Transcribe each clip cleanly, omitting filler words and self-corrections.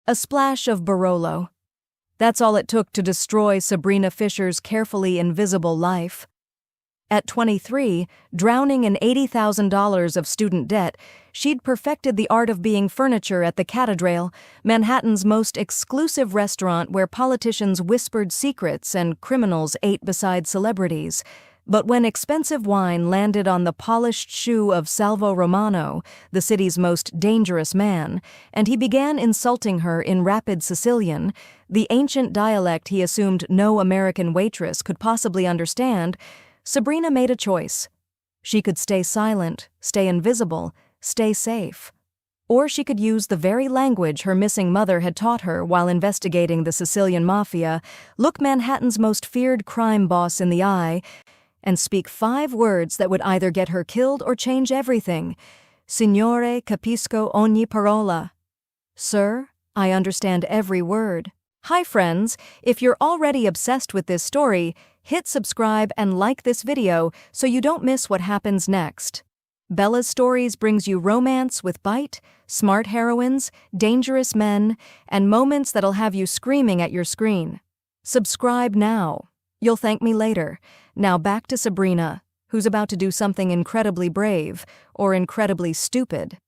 A splash of Barolo. That's all it took to destroy Sabrina Fisher's carefully invisible life. At 23, drowning in $80,000 of student debt, she'd perfected the art of being furniture at the Cathedral, Manhattan's most exclusive restaurant where politicians whispered secrets and criminals ate beside celebrities. But when expensive wine landed on the polished shoe of Salvo Romano, the city's most dangerous man, and he began insulting her in rapid Sicilian, the ancient dialect he assumed no American waitress could possibly understand, Sabrina made a choice. She could stay silent, stay invisible, stay safe. Or she could use the very language her missing mother had taught her while investigating the Sicilian mafia, look Manhattan's most feared crime boss in the eye, and speak 5 words that would either get her killed or change everything. Signore, capisco ogni parola. Sir, I understand every word. Hi friends, if you're already obsessed with this story, hit subscribe and like this video so you don't miss what happens next. Bella's Stories brings you romance with bite, smart heroines, dangerous men, and moments that'll have you screaming at your screen. Subscribe now. You'll thank me later. Now back to Sabrina, who's about to do something incredibly brave, or incredibly stupid.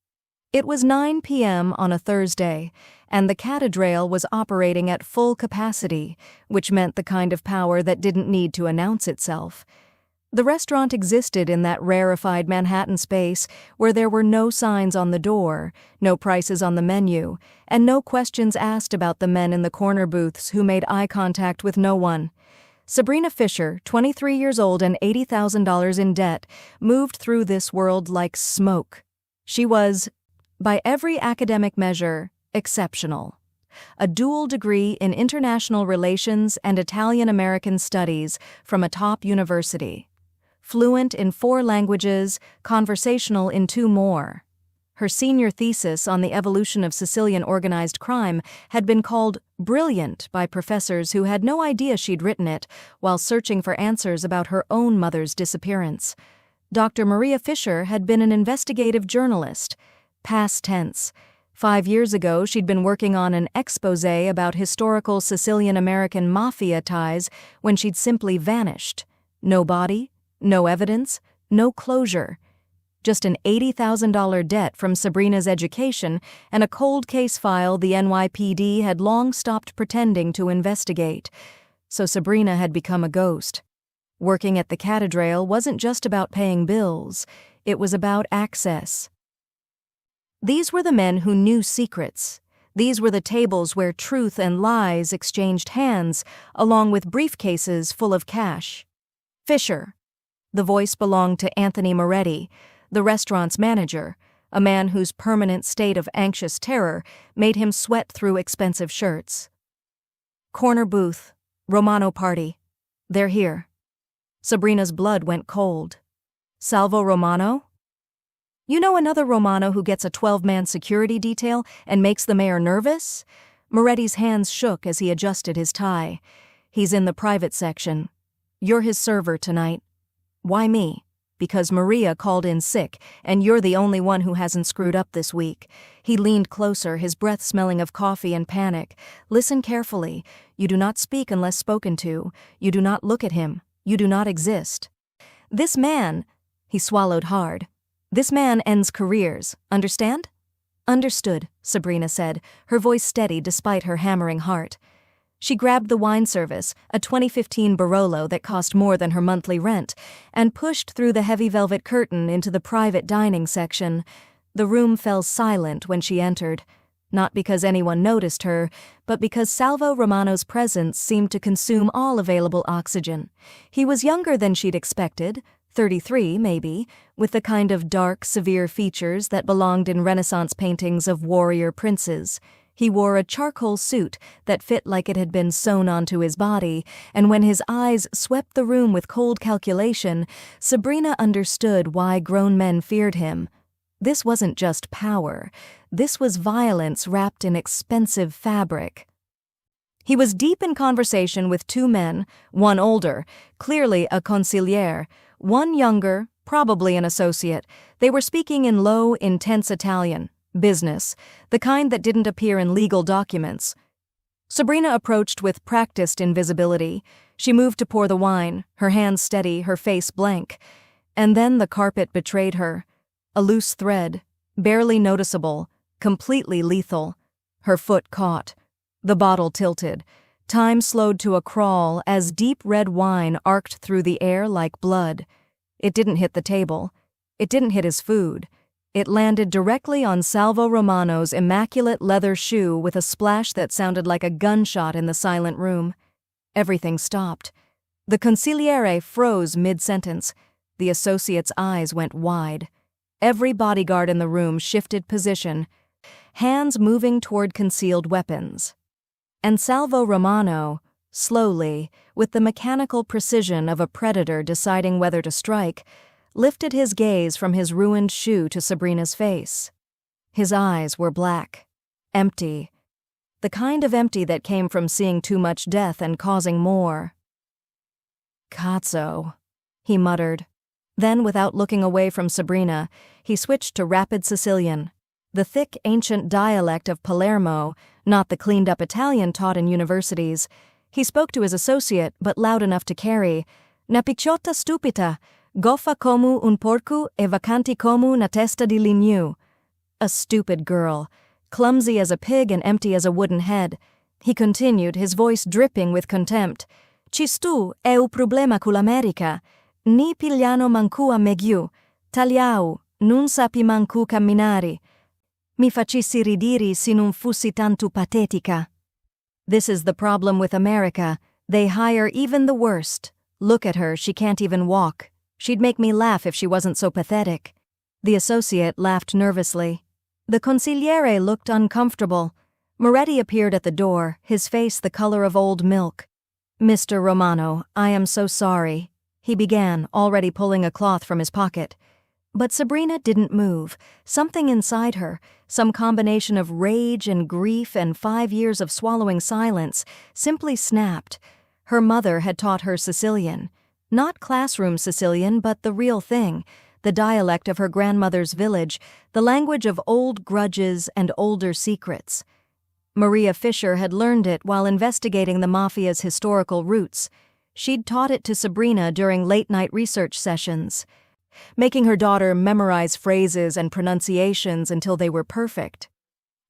It was 9 p.m. on a Thursday, and the Cathedral was operating at full capacity, which meant the kind of power that didn't need to announce itself. The restaurant existed in that rarefied Manhattan space where there were no signs on the door, no prices on the menu, and no questions asked about the men in the corner booths who made eye contact with no one. Sabrina Fisher, 23 years old and $80,000 in debt, moved through this world like smoke. She was, by every academic measure, exceptional. A dual degree in international relations and Italian-American studies from a top university. Fluent in 4 languages, conversational in 2 more. Her senior thesis on the evolution of Sicilian organized crime had been called brilliant by professors who had no idea she'd written it while searching for answers about her own mother's disappearance. Dr. Maria Fisher had been an investigative journalist. Past tense. 5 years ago, she'd been working on an exposé about historical Sicilian-American mafia ties when she'd simply vanished. No body, no evidence, no closure. Just an $80,000 debt from Sabrina's education and a cold case file the NYPD had long stopped pretending to investigate. So Sabrina had become a ghost. Working at the Cathedral wasn't just about paying bills, it was about access. These were the men who knew secrets. These were the tables where truth and lies exchanged hands, along with briefcases full of cash. Fisher. The voice belonged to Anthony Moretti, the restaurant's manager, a man whose permanent state of anxious terror made him sweat through expensive shirts. Corner booth, Romano party. They're here. Sabrina's blood went cold. Salvo Romano? You know another Romano who gets a 12-man security detail and makes the mayor nervous? Moretti's hands shook as he adjusted his tie. He's in the private section. You're his server tonight. Why me? Because Maria called in sick, and you're the only one who hasn't screwed up this week. He leaned closer, his breath smelling of coffee and panic. Listen carefully. You do not speak unless spoken to. You do not look at him. You do not exist. This man, he swallowed hard. This man ends careers, understand? Understood, Sabrina said, her voice steady despite her hammering heart. She grabbed the wine service, a 2015 Barolo that cost more than her monthly rent, and pushed through the heavy velvet curtain into the private dining section. The room fell silent when she entered, not because anyone noticed her, but because Salvo Romano's presence seemed to consume all available oxygen. He was younger than she'd expected, 33 maybe, with the kind of dark, severe features that belonged in Renaissance paintings of warrior princes. He wore a charcoal suit that fit like it had been sewn onto his body, and when his eyes swept the room with cold calculation, Sabrina understood why grown men feared him. This wasn't just power. This was violence wrapped in expensive fabric. He was deep in conversation with 2 men, one older, clearly a consigliere, one younger, probably an associate. They were speaking in low, intense Italian. Business, the kind that didn't appear in legal documents. Sabrina approached with practiced invisibility. She moved to pour the wine, her hands steady, her face blank. And then the carpet betrayed her. A loose thread, barely noticeable, completely lethal. Her foot caught. The bottle tilted. Time slowed to a crawl as deep red wine arced through the air like blood. It didn't hit the table. It didn't hit his food. It landed directly on Salvo Romano's immaculate leather shoe with a splash that sounded like a gunshot in the silent room. Everything stopped. The consigliere froze mid-sentence. The associate's eyes went wide. Every bodyguard in the room shifted position, hands moving toward concealed weapons. And Salvo Romano, slowly, with the mechanical precision of a predator deciding whether to strike, lifted his gaze from his ruined shoe to Sabrina's face. His eyes were black, empty, the kind of empty that came from seeing too much death and causing more. "Cazzo," he muttered. Then, without looking away from Sabrina, he switched to rapid Sicilian, the thick, ancient dialect of Palermo, not the cleaned-up Italian taught in universities. He spoke to his associate, but loud enough to carry, "Na picciotta stupida, goffa como un porco e vacanti como una testa di legno." A stupid girl, clumsy as a pig and empty as a wooden head. He continued, his voice dripping with contempt. "Ci stu è un problema con l'America. Ni pigliano mancu a megiu. Tagliau, non sapi mancu camminare. Mi facissi ridere se non fossi tanto patetica." This is the problem with America. They hire even the worst. Look at her, she can't even walk. She'd make me laugh if she wasn't so pathetic. The associate laughed nervously. The consigliere looked uncomfortable. Moretti appeared at the door, his face the color of old milk. "Mr. Romano, I am so sorry," he began, already pulling a cloth from his pocket. But Sabrina didn't move. Something inside her, some combination of rage and grief and 5 years of swallowing silence, simply snapped. Her mother had taught her Sicilian. Not classroom Sicilian, but the real thing, the dialect of her grandmother's village, the language of old grudges and older secrets. Maria Fisher had learned it while investigating the mafia's historical roots. She'd taught it to Sabrina during late-night research sessions, making her daughter memorize phrases and pronunciations until they were perfect.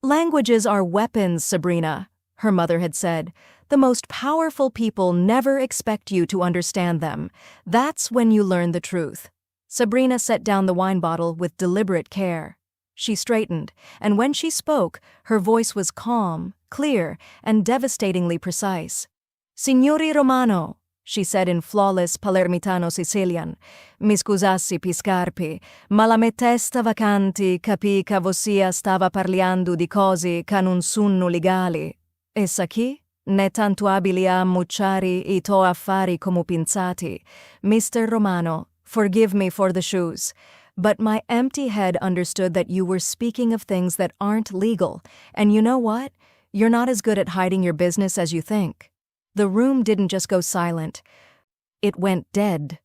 "Languages are weapons, Sabrina," her mother had said. "The most powerful people never expect you to understand them. That's when you learn the truth." Sabrina set down the wine bottle with deliberate care. She straightened, and when she spoke, her voice was calm, clear, and devastatingly precise. "Signori Romano," she said in flawless Palermitano Sicilian, "mi scusassi piscarpi, ma la mia testa vacanti capì che vosia stava parlando di cose che non sono legali. E sa chi? Né tanto abili a mucciare I tuoi affari come pinzati. Mr. Romano, forgive me for the shoes. But my empty head understood that you were speaking of things that aren't legal, and you know what? You're not as good at hiding your business as you think." The room didn't just go silent. It went dead.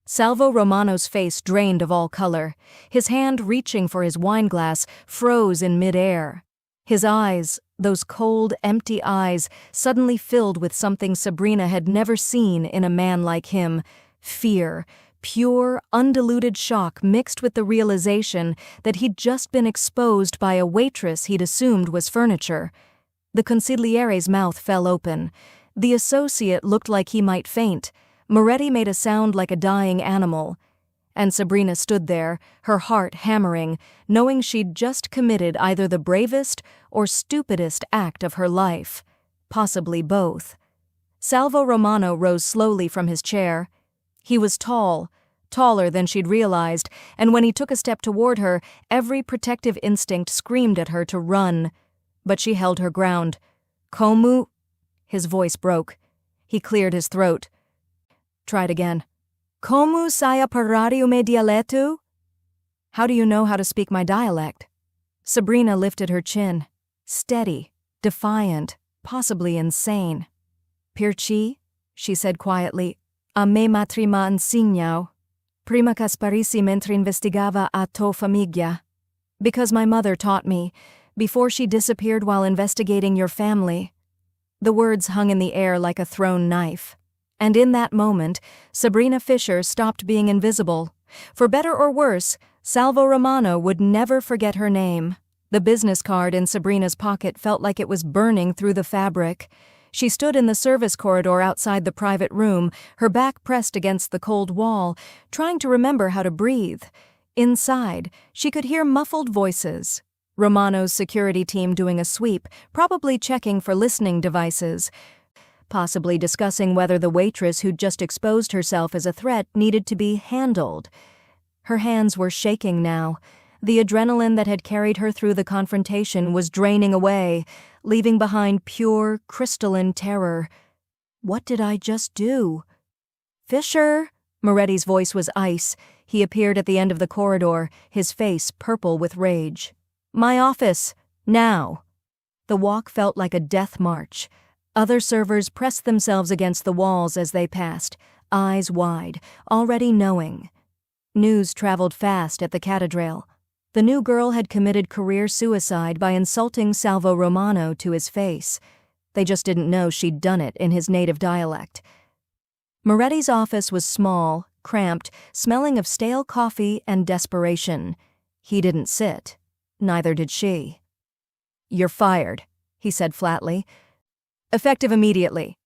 Salvo Romano's face drained of all color. His hand reaching for his wineglass froze in midair. His eyes, those cold, empty eyes, suddenly filled with something Sabrina had never seen in a man like him. Fear, pure, undiluted shock mixed with the realization that he'd just been exposed by a waitress he'd assumed was furniture. The consigliere's mouth fell open. The associate looked like he might faint. Moretti made a sound like a dying animal. And Sabrina stood there, her heart hammering, knowing she'd just committed either the bravest or stupidest act of her life. Possibly both. Salvo Romano rose slowly from his chair. He was tall, taller than she'd realized, and when he took a step toward her, every protective instinct screamed at her to run. But she held her ground. "Como?" His voice broke. He cleared his throat. Tried again. "Como sai parlare o mio dialetto?" "How do you know how to speak my dialect?" Sabrina lifted her chin. Steady, defiant, possibly insane. "Perci," she said quietly, "a me matri ma insignau, prima che sparissi mentre investigava a tua famiglia." Because my mother taught me, before she disappeared while investigating your family." The words hung in the air like a thrown knife. And in that moment, Sabrina Fisher stopped being invisible. For better or worse, Salvo Romano would never forget her name. The business card in Sabrina's pocket felt like it was burning through the fabric. She stood in the service corridor outside the private room, her back pressed against the cold wall, trying to remember how to breathe. Inside, she could hear muffled voices. Romano's security team doing a sweep, probably checking for listening devices, possibly discussing whether the waitress who'd just exposed herself as a threat needed to be handled. Her hands were shaking now. The adrenaline that had carried her through the confrontation was draining away, leaving behind pure, crystalline terror. What did I just do? "Fisher!" Moretti's voice was ice. He appeared at the end of the corridor, his face purple with rage. "My office! Now!" The walk felt like a death march. Other servers pressed themselves against the walls as they passed, eyes wide, already knowing. News traveled fast at the cathedral. The new girl had committed career suicide by insulting Salvo Romano to his face. They just didn't know she'd done it in his native dialect. Moretti's office was small, cramped, smelling of stale coffee and desperation. He didn't sit. Neither did she. "You're fired," he said flatly. "Effective immediately.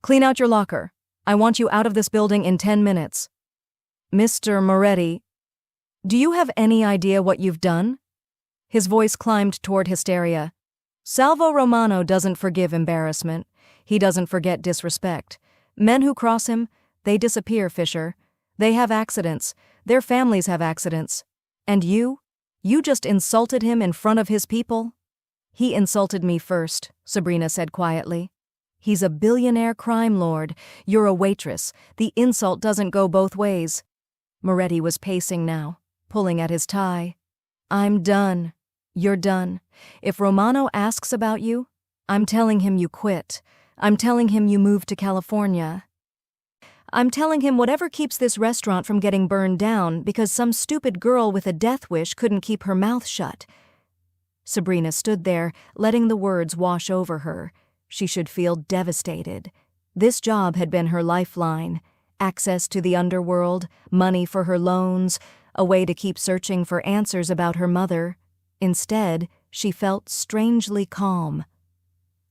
Clean out your locker. I want you out of this building in 10 minutes. Mr. Moretti, do you have any idea what you've done?" His voice climbed toward hysteria. "Salvo Romano doesn't forgive embarrassment. He doesn't forget disrespect. Men who cross him, they disappear, Fisher. They have accidents. Their families have accidents. And you just insulted him in front of his people?" "He insulted me first," Sabrina said quietly. "He's a billionaire crime lord. You're a waitress. The insult doesn't go both ways." Moretti was pacing now, pulling at his tie. "I'm done. You're done. If Romano asks about you, I'm telling him you quit. I'm telling him you moved to California. I'm telling him whatever keeps this restaurant from getting burned down because some stupid girl with a death wish couldn't keep her mouth shut." Sabrina stood there, letting the words wash over her. She should feel devastated. This job had been her lifeline. Access to the underworld, money for her loans, a way to keep searching for answers about her mother. Instead, she felt strangely calm.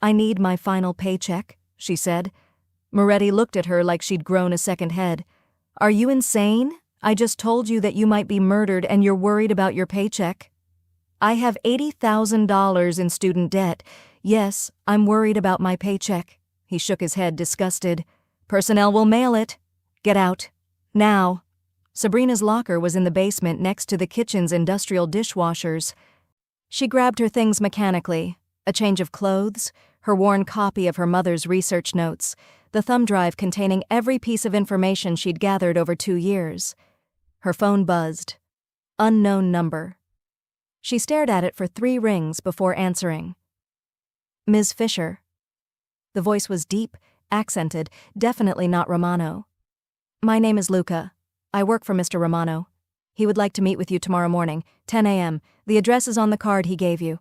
"I need my final paycheck," she said. Moretti looked at her like she'd grown a second head. "Are you insane? I just told you that you might be murdered and you're worried about your paycheck." "I have $80,000 in student debt. Yes, I'm worried about my paycheck." He shook his head, disgusted. "Personnel will mail it. Get out. Now." Sabrina's locker was in the basement next to the kitchen's industrial dishwashers. She grabbed her things mechanically. A change of clothes, her worn copy of her mother's research notes, the thumb drive containing every piece of information she'd gathered over 2 years. Her phone buzzed. Unknown number. She stared at it for 3 rings before answering. "Ms. Fisher." The voice was deep, accented, definitely not Romano. "My name is Luca. I work for Mr. Romano. He would like to meet with you tomorrow morning, 10 a.m. The address is on the card he gave you."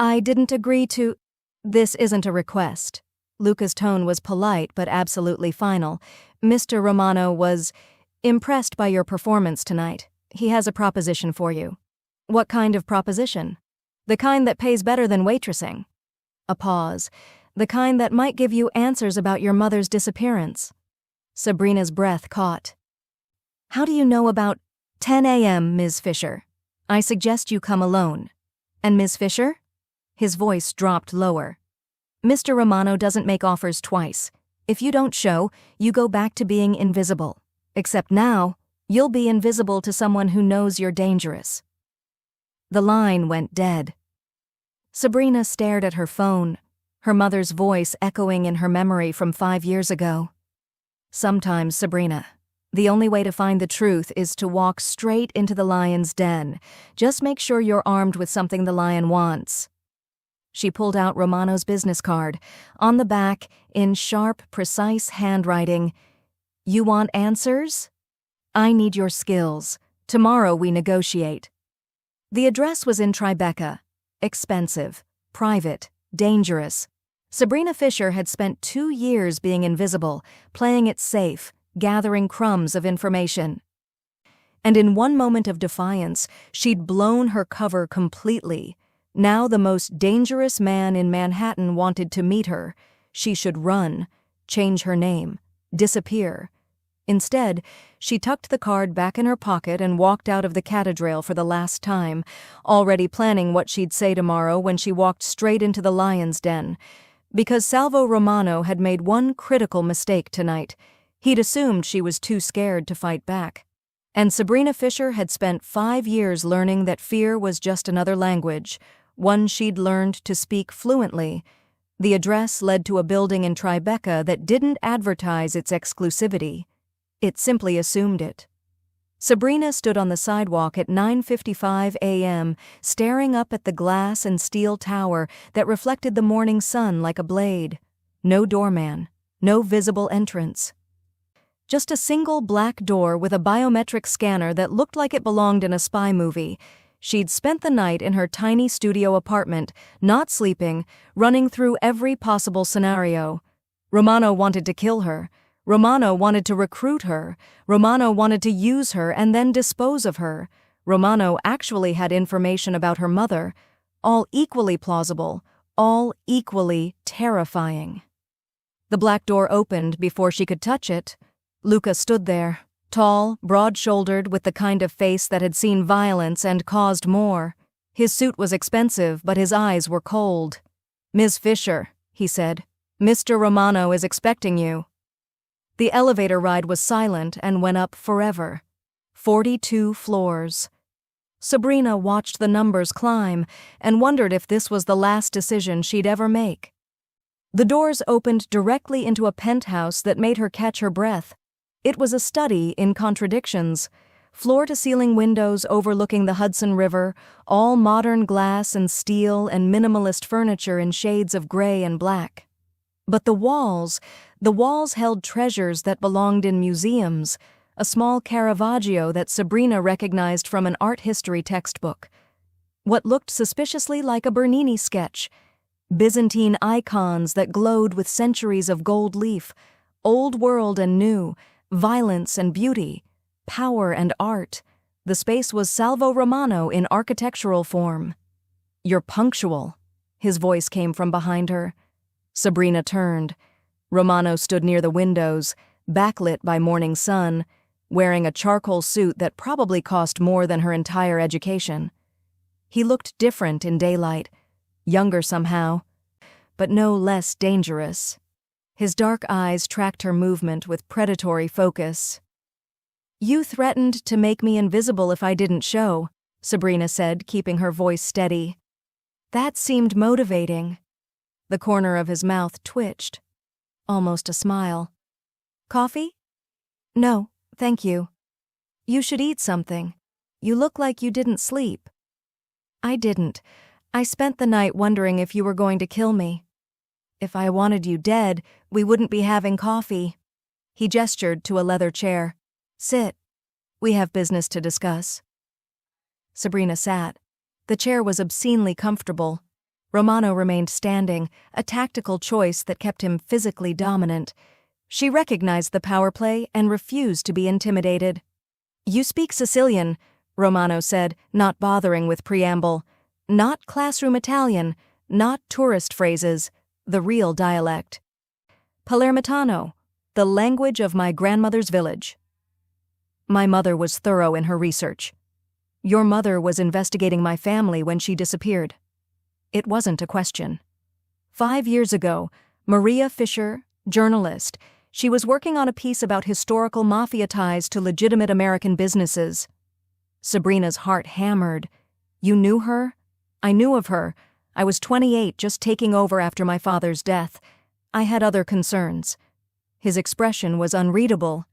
"I didn't agree to—" "This isn't a request." Luca's tone was polite but absolutely final. "Mr. Romano was impressed by your performance tonight. He has a proposition for you." "What kind of proposition?" "The kind that pays better than waitressing." A pause. "The kind that might give you answers about your mother's disappearance." Sabrina's breath caught. "How do you know about 10 a.m., Ms. Fisher? I suggest you come alone." "And Ms. Fisher?" His voice dropped lower. "Mr. Romano doesn't make offers twice. If you don't show, you go back to being invisible. Except now, you'll be invisible to someone who knows you're dangerous." The line went dead. Sabrina stared at her phone, her mother's voice echoing in her memory from 5 years ago. "Sometimes, Sabrina, the only way to find the truth is to walk straight into the lion's den. Just make sure you're armed with something the lion wants." She pulled out Romano's business card. On the back, in sharp, precise handwriting, "You want answers? I need your skills. Tomorrow we negotiate." The address was in Tribeca. Expensive, private, dangerous. Sabrina Fisher had spent 2 years being invisible, playing it safe, gathering crumbs of information. And in one moment of defiance, she'd blown her cover completely. Now the most dangerous man in Manhattan wanted to meet her. She should run, change her name, disappear. Instead, she tucked the card back in her pocket and walked out of the cathedral for the last time, already planning what she'd say tomorrow when she walked straight into the lion's den. Because Salvo Romano had made one critical mistake tonight. He'd assumed she was too scared to fight back. And Sabrina Fisher had spent 5 years learning that fear was just another language, one she'd learned to speak fluently. The address led to a building in Tribeca that didn't advertise its exclusivity. It simply assumed it. Sabrina stood on the sidewalk at 9:55 a.m., staring up at the glass and steel tower that reflected the morning sun like a blade. No doorman, no visible entrance. Just a single black door with a biometric scanner that looked like it belonged in a spy movie. She'd spent the night in her tiny studio apartment, not sleeping, running through every possible scenario. Romano wanted to kill her. Romano wanted to recruit her. Romano wanted to use her and then dispose of her. Romano actually had information about her mother. All equally plausible, all equally terrifying. The black door opened before she could touch it. Luca stood there, tall, broad-shouldered, with the kind of face that had seen violence and caused more. His suit was expensive, but his eyes were cold. "Ms. Fisher," he said, "Mr. Romano is expecting you." The elevator ride was silent and went up forever. 42 floors. Sabrina watched the numbers climb and wondered if this was the last decision she'd ever make. The doors opened directly into a penthouse that made her catch her breath. It was a study in contradictions. Floor-to-ceiling windows overlooking the Hudson River, all modern glass and steel and minimalist furniture in shades of gray and black. But the walls held treasures that belonged in museums, a small Caravaggio that Sabrina recognized from an art history textbook. What looked suspiciously like a Bernini sketch. Byzantine icons that glowed with centuries of gold leaf, old world and new, violence and beauty, power and art. The space was Salvo Romano in architectural form. "You're punctual," his voice came from behind her. Sabrina turned. Romano stood near the windows, backlit by morning sun, wearing a charcoal suit that probably cost more than her entire education. He looked different in daylight, younger somehow, but no less dangerous. His dark eyes tracked her movement with predatory focus. "You threatened to make me invisible if I didn't show," Sabrina said, keeping her voice steady. "That seemed motivating." The corner of his mouth twitched. Almost a smile. "Coffee?" "No, thank you." "You should eat something. You look like you didn't sleep." "I didn't. I spent the night wondering if you were going to kill me. If I wanted you dead, we wouldn't be having coffee." He gestured to a leather chair. "Sit. We have business to discuss." Sabrina sat. The chair was obscenely comfortable. Romano remained standing, a tactical choice that kept him physically dominant. She recognized the power play and refused to be intimidated. "You speak Sicilian," Romano said, not bothering with preamble. "Not classroom Italian, not tourist phrases, the real dialect. Palermitano, the language of my grandmother's village." "My mother was thorough in her research. Your mother was investigating my family when she disappeared." It wasn't a question. 5 years ago, Maria Fisher, journalist, she was working on a piece about historical mafia ties to legitimate American businesses. Sabrina's heart hammered. "You knew her?" "I knew of her. I was 28, just taking over after my father's death. I had other concerns." His expression was unreadable.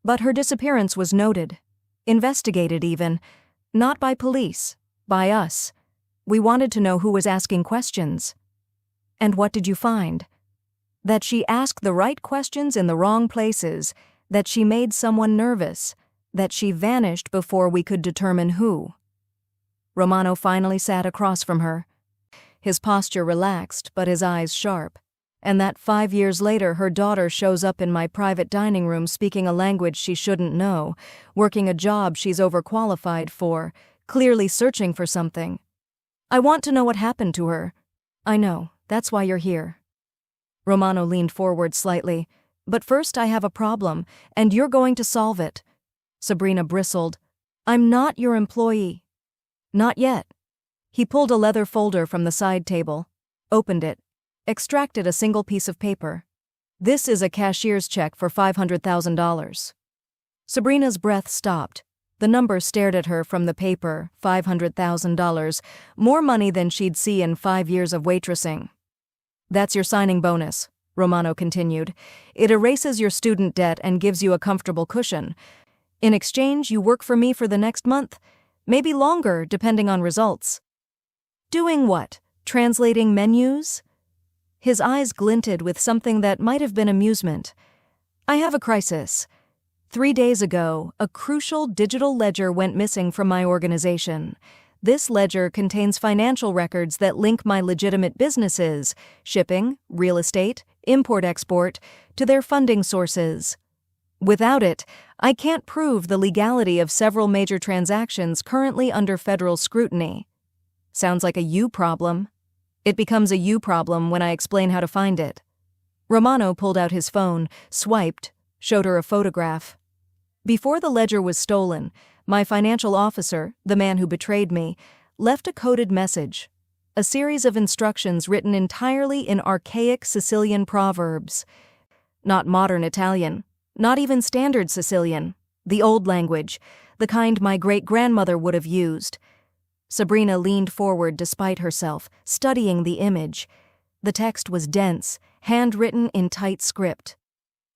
"But her disappearance was noted. Investigated even. Not by police, by us. We wanted to know who was asking questions." "And what did you find?" "That she asked the right questions in the wrong places, that she made someone nervous, that she vanished before we could determine who." Romano finally sat across from her. His posture relaxed, but his eyes sharp. And that 5 years later her daughter shows up in my private dining room speaking a language she shouldn't know, working a job she's overqualified for, clearly searching for something. I want to know what happened to her. I know, that's why you're here. Romano leaned forward slightly. But first I have a problem, and you're going to solve it. Sabrina bristled. I'm not your employee. Not yet. He pulled a leather folder from the side table, opened it, extracted a single piece of paper. This is a cashier's check for $500,000. Sabrina's breath stopped. The number stared at her from the paper, $500,000, more money than she'd see in 5 years of waitressing. That's your signing bonus, Romano continued. It erases your student debt and gives you a comfortable cushion. In exchange, you work for me for the next month, maybe longer, depending on results. Doing what? Translating menus? His eyes glinted with something that might have been amusement. I have a crisis. 3 days ago, a crucial digital ledger went missing from my organization. This ledger contains financial records that link my legitimate businesses, shipping, real estate, import-export, to their funding sources. Without it, I can't prove the legality of several major transactions currently under federal scrutiny. Sounds like a you problem. It becomes a you problem when I explain how to find it. Romano pulled out his phone, swiped, showed her a photograph. Before the ledger was stolen, my financial officer, the man who betrayed me, left a coded message, a series of instructions written entirely in archaic Sicilian proverbs. Not modern Italian, not even standard Sicilian, the old language, the kind my great-grandmother would have used. Sabrina leaned forward despite herself, studying the image. The text was dense, handwritten in tight script.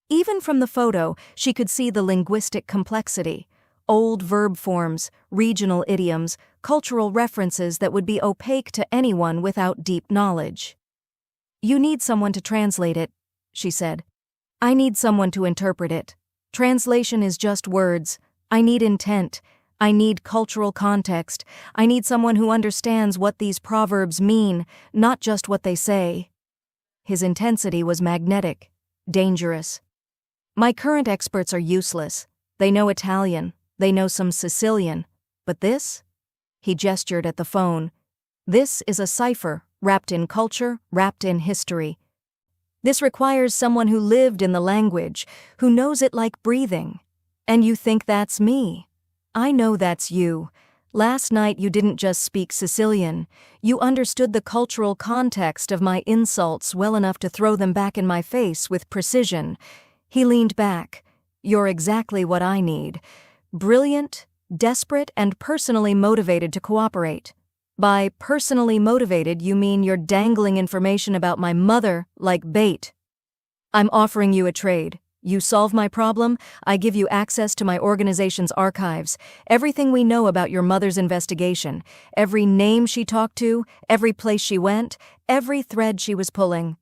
Even from the photo, she could see the linguistic complexity. Old verb forms, regional idioms, cultural references that would be opaque to anyone without deep knowledge. You need someone to translate it, she said. I need someone to interpret it. Translation is just words. I need intent. I need cultural context. I need someone who understands what these proverbs mean, not just what they say. His intensity was magnetic, dangerous. My current experts are useless. They know Italian. They know some Sicilian. But this? He gestured at the phone. This is a cipher, wrapped in culture, wrapped in history. This requires someone who lived in the language, who knows it like breathing. And you think that's me? I know that's you. Last night you didn't just speak Sicilian. You understood the cultural context of my insults well enough to throw them back in my face with precision. He leaned back. You're exactly what I need. Brilliant, desperate, and personally motivated to cooperate. By personally motivated, you mean you're dangling information about my mother like bait. I'm offering you a trade. You solve my problem, I give you access to my organization's archives, everything we know about your mother's investigation, every name she talked to, every place she went, every thread she was pulling.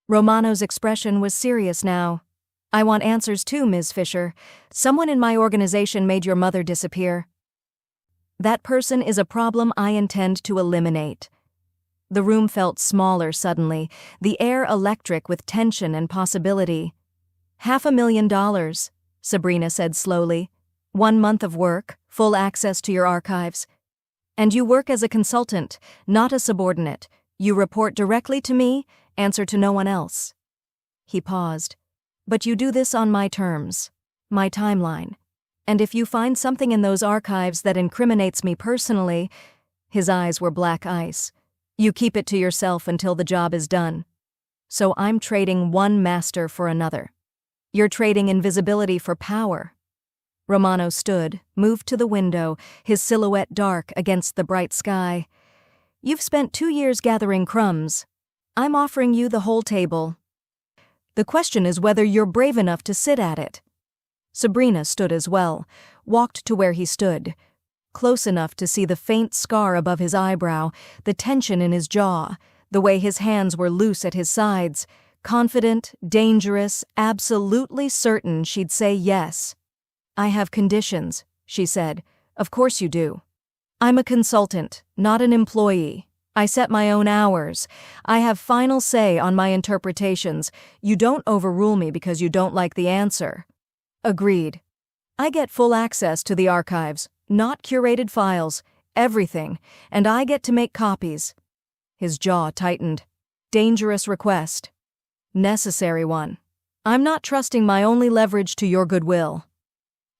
Romano's expression was serious now. I want answers too, Ms. Fisher. Someone in my organization made your mother disappear. That person is a problem I intend to eliminate. The room felt smaller suddenly, the air electric with tension and possibility. $500,000, Sabrina said slowly. 1 month of work, full access to your archives. And you work as a consultant, not a subordinate. You report directly to me, answer to no one else. He paused. But you do this on my terms, my timeline. And if you find something in those archives that incriminates me personally, his eyes were black ice. You keep it to yourself until the job is done. So I'm trading one master for another. You're trading invisibility for power. Romano stood, moved to the window, his silhouette dark against the bright sky. You've spent 2 years gathering crumbs. I'm offering you the whole table. The question is whether you're brave enough to sit at it. Sabrina stood as well, walked to where he stood, close enough to see the faint scar above his eyebrow, the tension in his jaw, the way his hands were loose at his sides, confident, dangerous, absolutely certain she'd say yes. I have conditions, she said. Of course you do. I'm a consultant, not an employee. I set my own hours. I have final say on my interpretations. You don't overrule me because you don't like the answer. Agreed. I get full access to the archives, not curated files, everything, and I get to make copies. His jaw tightened. Dangerous request. Necessary one. I'm not trusting my only leverage to your goodwill.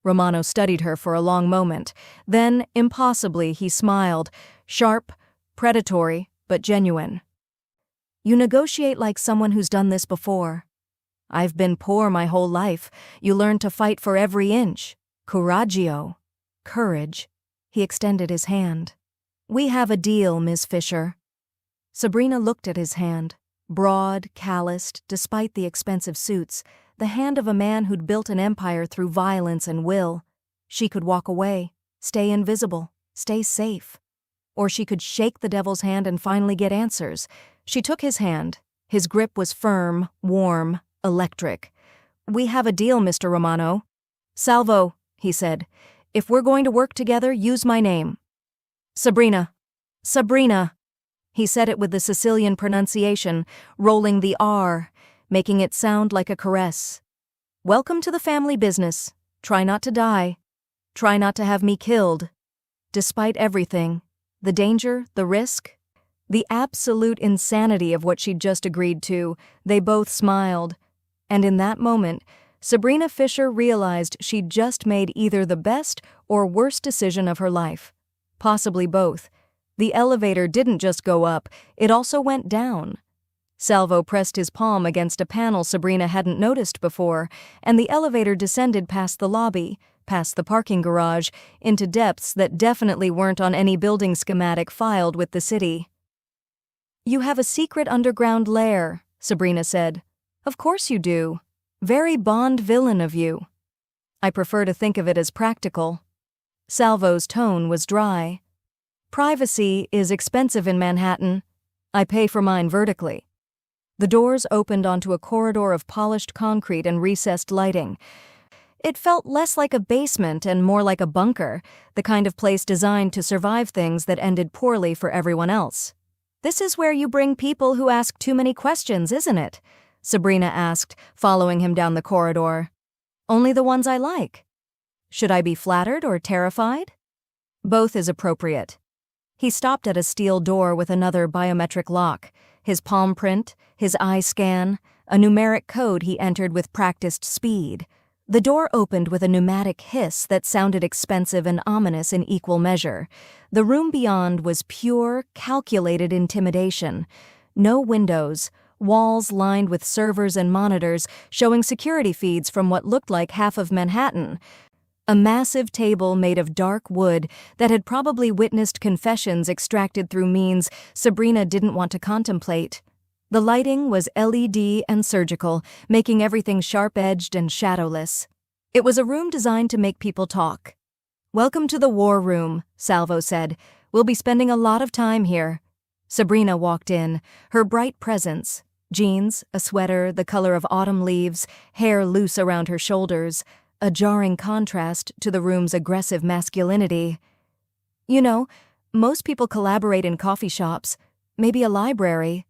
Romano studied her for a long moment. Then, impossibly, he smiled, sharp, predatory, but genuine. You negotiate like someone who's done this before. I've been poor my whole life. You learn to fight for every inch. Coraggio. Courage. He extended his hand. We have a deal, Ms. Fisher. Sabrina looked at his hand. Broad, calloused, despite the expensive suits, the hand of a man who'd built an empire through violence and will. She could walk away, stay invisible, stay safe. Or she could shake the devil's hand and finally get answers. She took his hand. His grip was firm, warm, electric. We have a deal, Mr. Romano. Salvo, he said. If we're going to work together, use my name. Sabrina. Sabrina. He said it with the Sicilian pronunciation, rolling the R, making it sound like a caress. Welcome to the family business. Try not to die. Try not to have me killed. Despite everything, the danger, the risk, the absolute insanity of what she'd just agreed to, they both smiled. And in that moment, Sabrina Fisher realized she'd just made either the best or worst decision of her life. Possibly both. The elevator didn't just go up, it also went down. Salvo pressed his palm against a panel Sabrina hadn't noticed before, and the elevator descended past the lobby, past the parking garage, into depths that definitely weren't on any building schematic filed with the city. You have a secret underground lair, Sabrina said. Of course you do. Very Bond villain of you. I prefer to think of it as practical. Salvo's tone was dry. Privacy is expensive in Manhattan. I pay for mine vertically. The doors opened onto a corridor of polished concrete and recessed lighting. It felt less like a basement and more like a bunker, the kind of place designed to survive things that ended poorly for everyone else. This is where you bring people who ask too many questions, isn't it? Sabrina asked, following him down the corridor. Only the ones I like. Should I be flattered or terrified? Both is appropriate. He stopped at a steel door with another biometric lock, his palm print, his eye scan, a numeric code he entered with practiced speed. The door opened with a pneumatic hiss that sounded expensive and ominous in equal measure. The room beyond was pure, calculated intimidation. No windows, walls lined with servers and monitors showing security feeds from what looked like half of Manhattan. A massive table made of dark wood that had probably witnessed confessions extracted through means Sabrina didn't want to contemplate. The lighting was LED and surgical, making everything sharp-edged and shadowless. It was a room designed to make people talk. Welcome to the war room, Salvo said. We'll be spending a lot of time here. Sabrina walked in, her bright presence. Jeans, a sweater, the color of autumn leaves, hair loose around her shoulders. A jarring contrast to the room's aggressive masculinity. You know, most people collaborate in coffee shops, maybe a library.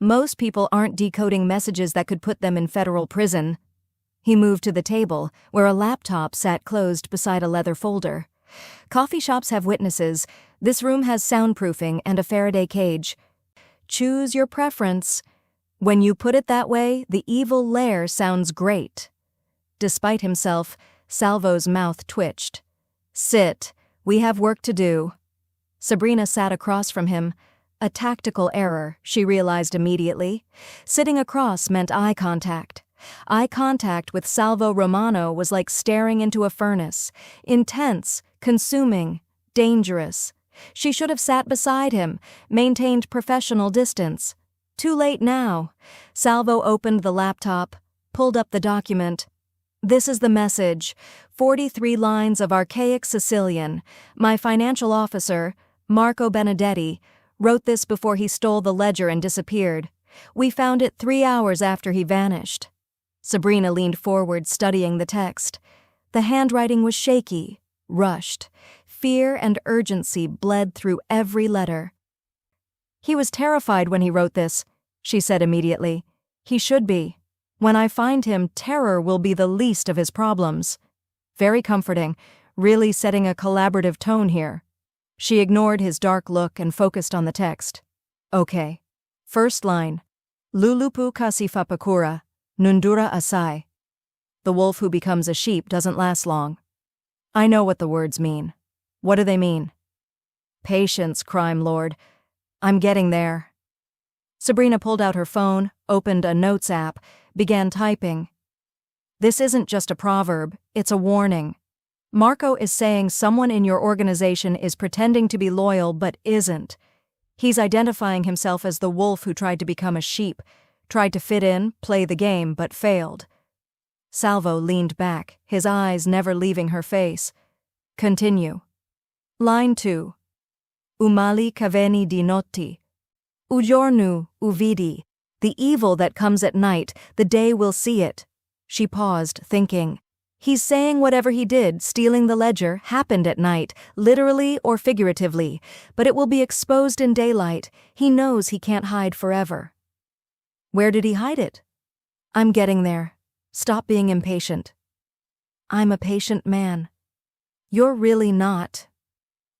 Most people aren't decoding messages that could put them in federal prison. He moved to the table, where a laptop sat closed beside a leather folder. Coffee shops have witnesses. This room has soundproofing and a Faraday cage. Choose your preference. When you put it that way, the evil lair sounds great. Despite himself, Salvo's mouth twitched. Sit. We have work to do. Sabrina sat across from him. A tactical error, she realized immediately. Sitting across meant eye contact. Eye contact with Salvo Romano was like staring into a furnace. Intense, consuming, dangerous. She should have sat beside him, maintained professional distance. Too late now. Salvo opened the laptop, pulled up the document. This is the message. 43 lines of archaic Sicilian. My financial officer, Marco Benedetti, wrote this before he stole the ledger and disappeared. We found it 3 hours after he vanished. Sabrina leaned forward, studying the text. The handwriting was shaky, rushed. Fear and urgency bled through every letter. "He was terrified when he wrote this," she said immediately. "He should be. When I find him, terror will be the least of his problems." Very comforting, really setting a collaborative tone here. She ignored his dark look and focused on the text. Okay. First line. Lulupu kasifapakura, nundura asai. The wolf who becomes a sheep doesn't last long. I know what the words mean. What do they mean? Patience, crime lord. I'm getting there. Sabrina pulled out her phone, opened a notes app, began typing. This isn't just a proverb, it's a warning. Marco is saying someone in your organization is pretending to be loyal but isn't. He's identifying himself as the wolf who tried to become a sheep, tried to fit in, play the game, but failed. Salvo leaned back, his eyes never leaving her face. Continue. Line 2. Umali kaveni di notti. Ujornu, uvidi. The evil that comes at night, the day will see it. She paused, thinking. He's saying whatever he did, stealing the ledger, happened at night, literally or figuratively, but it will be exposed in daylight. He knows he can't hide forever. Where did he hide it? I'm getting there. Stop being impatient. I'm a patient man. You're really not.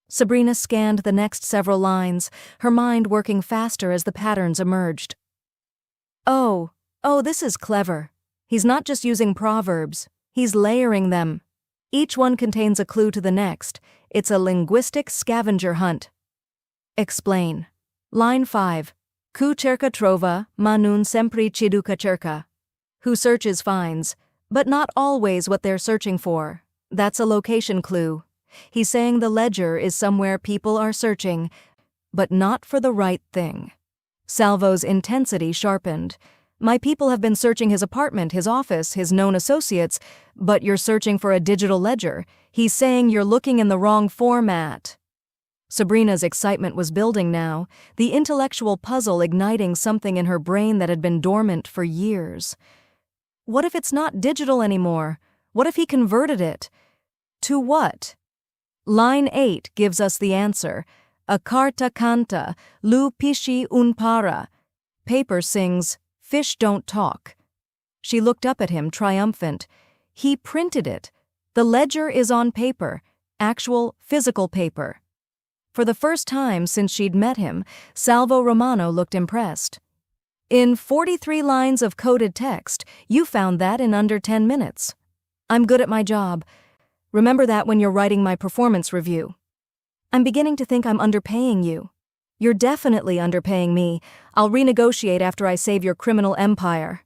Sabrina scanned the next several lines, her mind working faster as the patterns emerged. Oh, this is clever. He's not just using proverbs. He's layering them. Each one contains a clue to the next. It's a linguistic scavenger hunt. Explain. Line 5. Ku cerca trova, ma non sempre ciduca cerca. Who searches finds, but not always what they're searching for. That's a location clue. He's saying the ledger is somewhere people are searching, but not for the right thing. Salvo's intensity sharpened. My people have been searching his apartment, his office, his known associates, but you're searching for a digital ledger. He's saying you're looking in the wrong format. Sabrina's excitement was building now, the intellectual puzzle igniting something in her brain that had been dormant for years. What if it's not digital anymore? What if he converted it? To what? Line 8 gives us the answer. A carta canta, lu pisci un para. Paper sings, fish don't talk. She looked up at him, triumphant. He printed it. The ledger is on paper, actual physical paper. For the first time since she'd met him, Salvo Romano looked impressed. In 43 lines of coded text, you found that in under 10 minutes. I'm good at my job. Remember that when you're writing my performance review. I'm beginning to think I'm underpaying you. You're definitely underpaying me. I'll renegotiate after I save your criminal empire.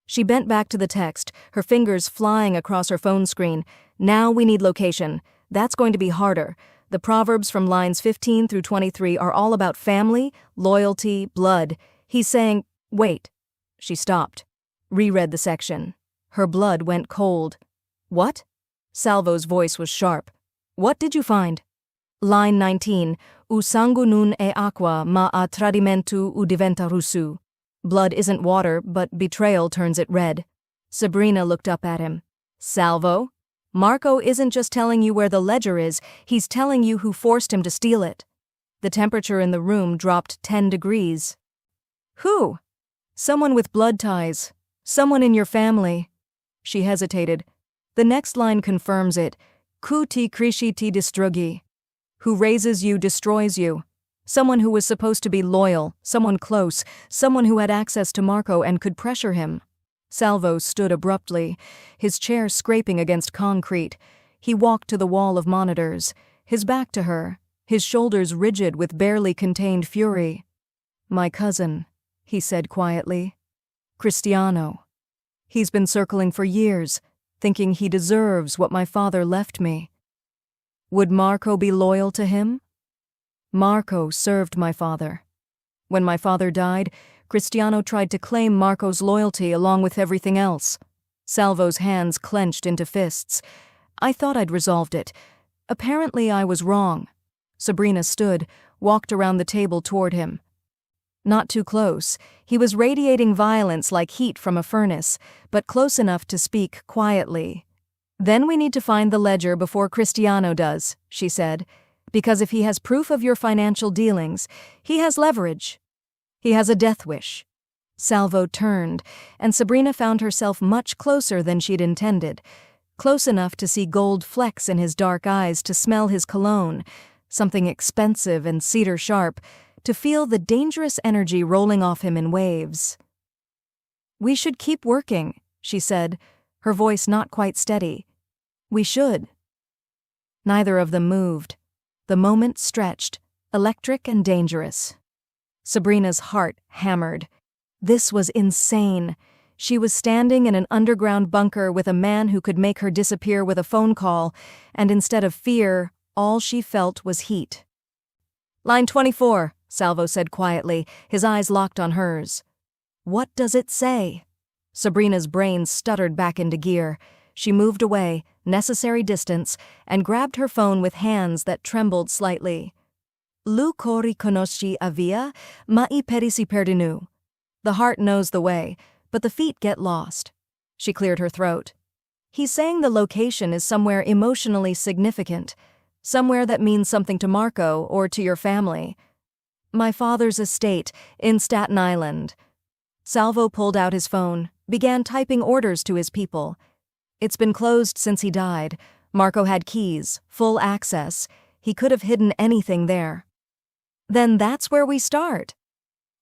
She bent back to the text, her fingers flying across her phone screen. Now we need location. That's going to be harder. The proverbs from lines 15 through 23 are all about family, loyalty, blood. He's saying, wait. She stopped. Reread the section. Her blood went cold. What? Salvo's voice was sharp. What did you find? Line 19. U sangue non è acqua, ma a tradimento u diventa rosso. Blood isn't water, but betrayal turns it red. Sabrina looked up at him. Salvo? Marco isn't just telling you where the ledger is, he's telling you who forced him to steal it. The temperature in the room dropped 10 degrees. Who? Someone with blood ties. Someone in your family. She hesitated. The next line confirms it. Ku ti cresci ti distruggi. Who raises you destroys you. Someone who was supposed to be loyal, someone close, someone who had access to Marco and could pressure him. Salvo stood abruptly, his chair scraping against concrete. He walked to the wall of monitors, his back to her, his shoulders rigid with barely contained fury. My cousin, he said quietly. Cristiano. He's been circling for years, thinking he deserves what my father left me. Would Marco be loyal to him? Marco served my father. When my father died, Cristiano tried to claim Marco's loyalty along with everything else. Salvo's hands clenched into fists. I thought I'd resolved it. Apparently I was wrong. Sabrina stood, walked around the table toward him. Not too close. He was radiating violence like heat from a furnace, but close enough to speak quietly. Then we need to find the ledger before Cristiano does, she said. Because if he has proof of your financial dealings, he has leverage. He has a death wish. Salvo turned, and Sabrina found herself much closer than she'd intended, close enough to see gold flecks in his dark eyes, to smell his cologne, something expensive and cedar sharp, to feel the dangerous energy rolling off him in waves. "We should keep working," she said, her voice not quite steady. "We should." Neither of them moved. The moment stretched, electric and dangerous. Sabrina's heart hammered. This was insane. She was standing in an underground bunker with a man who could make her disappear with a phone call, and instead of fear, all she felt was heat. "Line 24, Salvo said quietly, his eyes locked on hers. "What does it say?" Sabrina's brain stuttered back into gear. She moved away, necessary distance, and grabbed her phone with hands that trembled slightly. "Lu cori conosci a via, ma I peri si perdinu." The heart knows the way, but the feet get lost. She cleared her throat. "He's saying the location is somewhere emotionally significant, somewhere that means something to Marco or to your family." "My father's estate in Staten Island." Salvo pulled out his phone, began typing orders to his people. "It's been closed since he died. Marco had keys, full access. He could have hidden anything there." "Then that's where we start."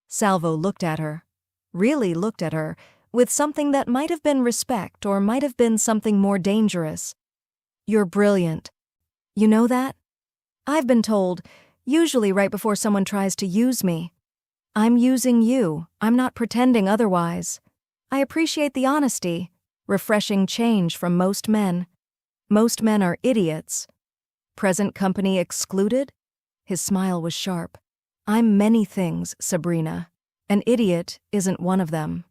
Salvo looked at her, really looked at her, with something that might have been respect or might have been something more dangerous. "You're brilliant. You know that? I've been told, usually right before someone tries to use me. I'm using you. I'm not pretending otherwise. I appreciate the honesty. Refreshing change from most men. Most men are idiots. Present company excluded?" His smile was sharp. "I'm many things, Sabrina. An idiot isn't one of them."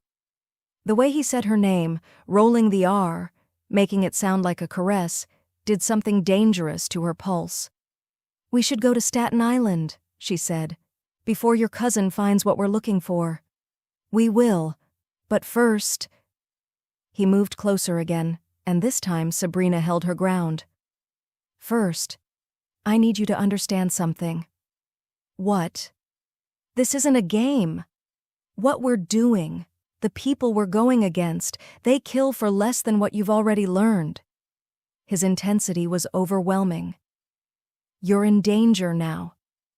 The way he said her name, rolling the R, making it sound like a caress, did something dangerous to her pulse. "We should go to Staten Island," she said, "before your cousin finds what we're looking for." "We will. But first—" He moved closer again, and this time Sabrina held her ground. "First, I need you to understand something." "What?" "This isn't a game. What we're doing, the people we're going against, they kill for less than what you've already learned." His intensity was overwhelming. "You're in danger now.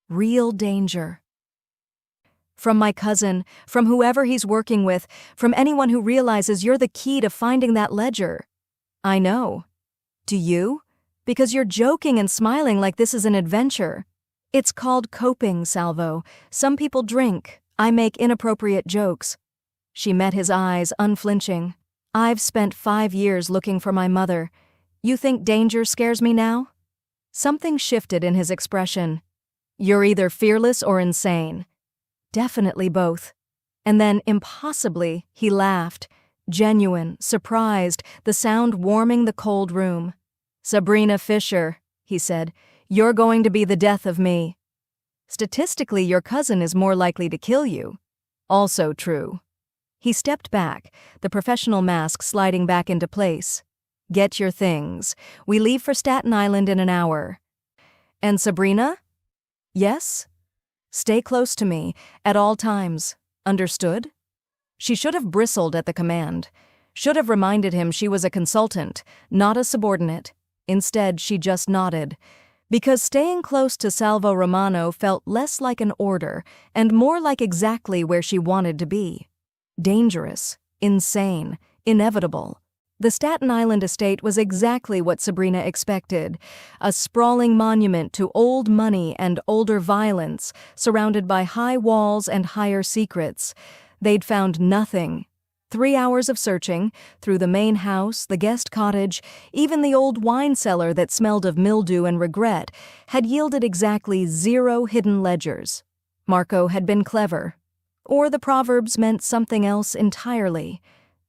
Real danger. From my cousin, from whoever he's working with, from anyone who realizes you're the key to finding that ledger." "I know. Do you? Because you're joking and smiling like this is an adventure." "It's called coping, Salvo. Some people drink. I make inappropriate jokes." She met his eyes, unflinching. "I've spent 5 years looking for my mother. You think danger scares me now?" Something shifted in his expression. "You're either fearless or insane." "Definitely both." And then, impossibly, he laughed. Genuine, surprised, the sound warming the cold room. "Sabrina Fisher," he said, "you're going to be the death of me. Statistically, your cousin is more likely to kill you." "Also true." He stepped back, the professional mask sliding back into place. "Get your things. We leave for Staten Island in an hour." "And Sabrina?" "Yes? Stay close to me, at all times. Understood?" She should have bristled at the command. Should have reminded him she was a consultant, not a subordinate. Instead, she just nodded. Because staying close to Salvo Romano felt less like an order and more like exactly where she wanted to be. Dangerous, insane, inevitable. The Staten Island estate was exactly what Sabrina expected, a sprawling monument to old money and older violence, surrounded by high walls and higher secrets. They'd found nothing. 3 hours of searching, through the main house, the guest cottage, even the old wine cellar that smelled of mildew and regret, had yielded exactly 0 hidden ledgers. Marco had been clever. Or the proverbs meant something else entirely.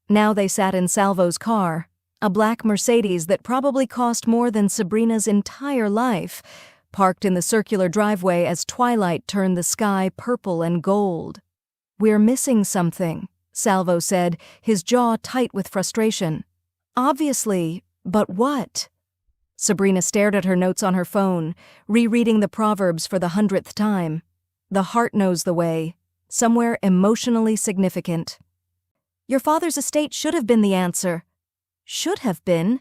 Now they sat in Salvo's car, a black Mercedes that probably cost more than Sabrina's entire life, parked in the circular driveway as twilight turned the sky purple and gold. "We're missing something," Salvo said, his jaw tight with frustration. "Obviously, but what?" Sabrina stared at her notes on her phone, rereading the Proverbs for the 100th time. The heart knows the way. Somewhere emotionally significant. Your father's estate should have been the answer. Should have been?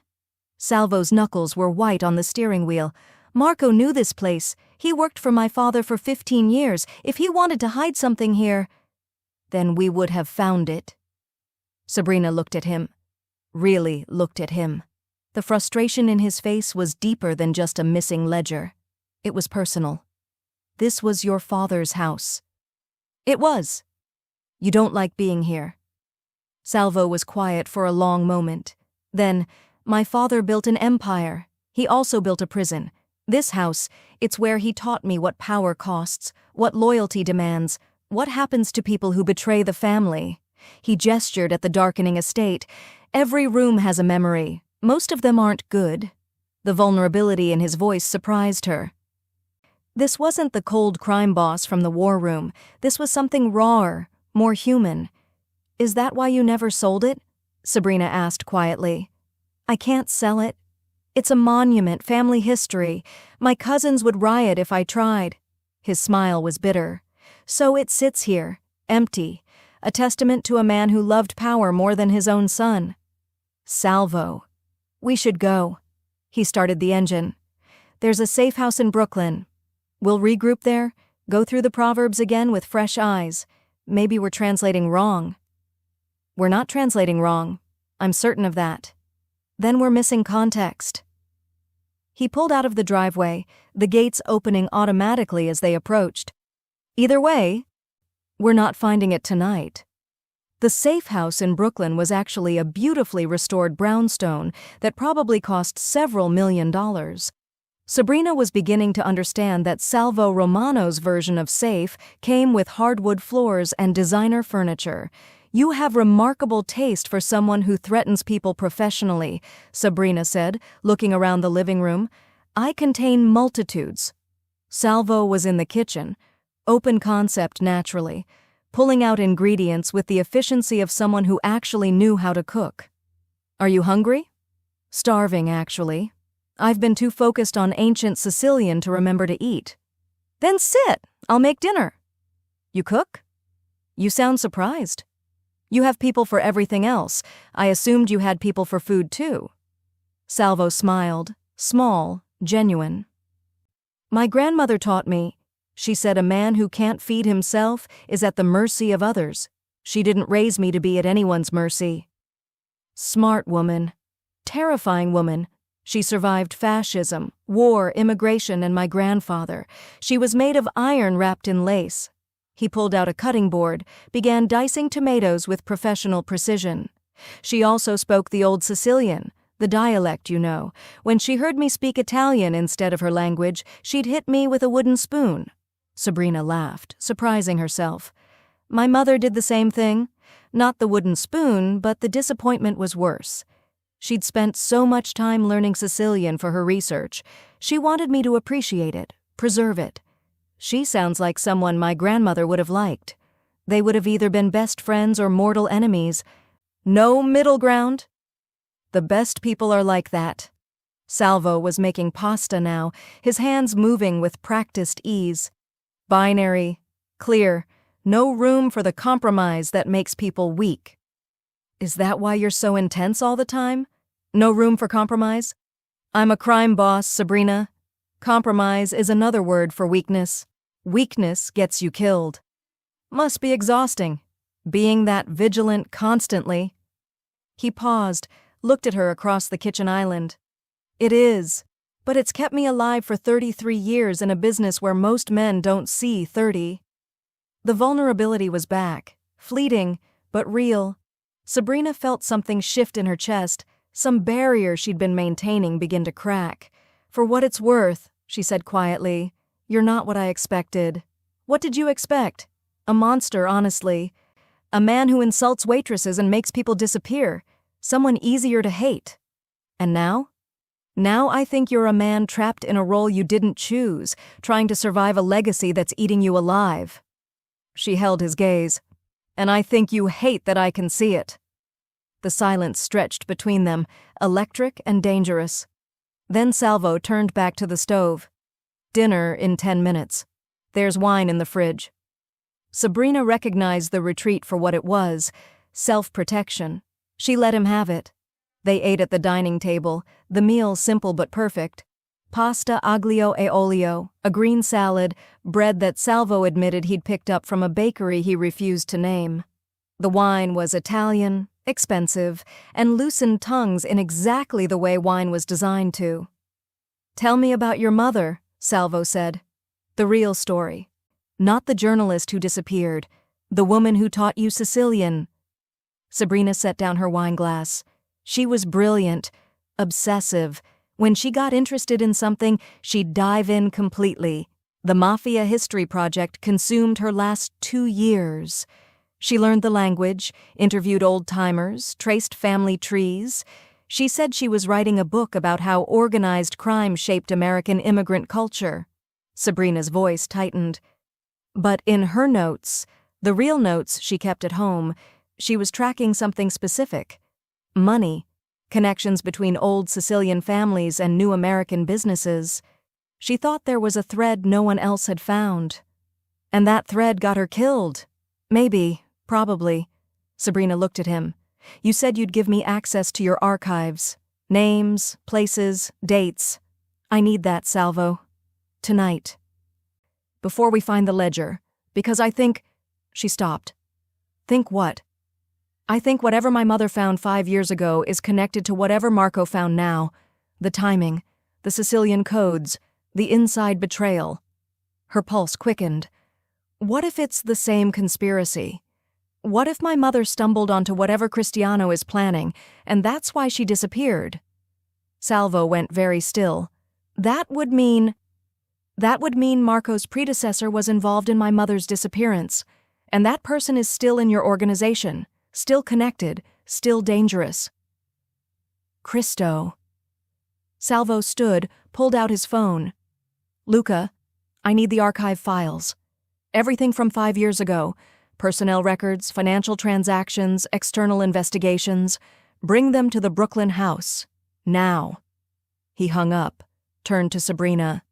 Salvo's knuckles were white on the steering wheel. Marco knew this place. He worked for my father for 15 years. If he wanted to hide something here, then we would have found it. Sabrina looked at him. Really looked at him. The frustration in his face was deeper than just a missing ledger. It was personal. This was your father's house. It was. You don't like being here. Salvo was quiet for a long moment. Then, my father built an empire. He also built a prison. This house, it's where he taught me what power costs, what loyalty demands, what happens to people who betray the family. He gestured at the darkening estate. Every room has a memory. Most of them aren't good. The vulnerability in his voice surprised her. This wasn't the cold crime boss from the war room. This was something rawer, more human. Is that why you never sold it? Sabrina asked quietly. I can't sell it. It's a monument, family history. My cousins would riot if I tried. His smile was bitter. So it sits here, empty, a testament to a man who loved power more than his own son. Salvo. We should go. He started the engine. There's a safe house in Brooklyn. We'll regroup there, go through the Proverbs again with fresh eyes. Maybe we're translating wrong. We're not translating wrong. I'm certain of that. Then we're missing context. He pulled out of the driveway, the gates opening automatically as they approached. Either way, we're not finding it tonight. The safe house in Brooklyn was actually a beautifully restored brownstone that probably cost several $1,000,000. Sabrina was beginning to understand that Salvo Romano's version of safe came with hardwood floors and designer furniture. You have remarkable taste for someone who threatens people professionally, Sabrina said, looking around the living room. I contain multitudes. Salvo was in the kitchen, open concept naturally, pulling out ingredients with the efficiency of someone who actually knew how to cook. Are you hungry? Starving, actually. I've been too focused on ancient Sicilian to remember to eat. Then sit. I'll make dinner. You cook? You sound surprised. You have people for everything else. I assumed you had people for food too. Salvo smiled, small, genuine. My grandmother taught me. She said a man who can't feed himself is at the mercy of others. She didn't raise me to be at anyone's mercy. Smart woman. Terrifying woman. She survived fascism, war, immigration, and my grandfather. She was made of iron wrapped in lace. He pulled out a cutting board, began dicing tomatoes with professional precision. She also spoke the old Sicilian, the dialect, you know. When she heard me speak Italian instead of her language, she'd hit me with a wooden spoon. Sabrina laughed, surprising herself. My mother did the same thing. Not the wooden spoon, but the disappointment was worse. She'd spent so much time learning Sicilian for her research. She wanted me to appreciate it, preserve it. She sounds like someone my grandmother would have liked. They would have either been best friends or mortal enemies. No middle ground. The best people are like that. Salvo was making pasta now, his hands moving with practiced ease. Binary, clear, no room for the compromise that makes people weak. Is that why you're so intense all the time? No room for compromise? I'm a crime boss, Sabrina. Compromise is another word for weakness. Weakness gets you killed. Must be exhausting, being that vigilant constantly. He paused, looked at her across the kitchen island. It is, but it's kept me alive for 33 years in a business where most men don't see 30. The vulnerability was back, fleeting, but real. Sabrina felt something shift in her chest, some barrier she'd been maintaining begin to crack. For what it's worth, she said quietly, you're not what I expected. What did you expect? A monster, honestly. A man who insults waitresses and makes people disappear. Someone easier to hate. And now? Now I think you're a man trapped in a role you didn't choose, trying to survive a legacy that's eating you alive. She held his gaze. And I think you hate that I can see it. The silence stretched between them, electric and dangerous. Then Salvo turned back to the stove. Dinner in 10 minutes. There's wine in the fridge. Sabrina recognized the retreat for what it was, self-protection. She let him have it. They ate at the dining table, the meal simple but perfect. Pasta aglio e olio, a green salad, bread that Salvo admitted he'd picked up from a bakery he refused to name. The wine was Italian, expensive, and loosened tongues in exactly the way wine was designed to. "Tell me about your mother," Salvo said. "The real story. Not the journalist who disappeared. The woman who taught you Sicilian." Sabrina set down her wine glass. She was brilliant, obsessive. When she got interested in something, she'd dive in completely. The Mafia History Project consumed her last 2 years. She learned the language, interviewed old-timers, traced family trees. She said she was writing a book about how organized crime shaped American immigrant culture. Sabrina's voice tightened. But in her notes, the real notes she kept at home, she was tracking something specific. Money. Connections between old Sicilian families and new American businesses. She thought there was a thread no one else had found. And that thread got her killed. Maybe, probably. Sabrina looked at him. "You said you'd give me access to your archives. Names, places, dates. I need that, Salvo. Tonight. Before we find the ledger. Because I think—" She stopped. "Think what?" "I think whatever my mother found 5 years ago is connected to whatever Marco found now. The timing, the Sicilian codes, the inside betrayal." Her pulse quickened. What if it's the same conspiracy? What if my mother stumbled onto whatever Cristiano is planning, and that's why she disappeared? Salvo went very still. That would mean Marco's predecessor was involved in my mother's disappearance, and that person is still in your organization. Still connected, still dangerous. Cristo. Salvo stood, pulled out his phone. "Luca, I need the archive files. Everything from 5 years ago. Personnel records, financial transactions, external investigations. Bring them to the Brooklyn house. Now." He hung up, turned to Sabrina.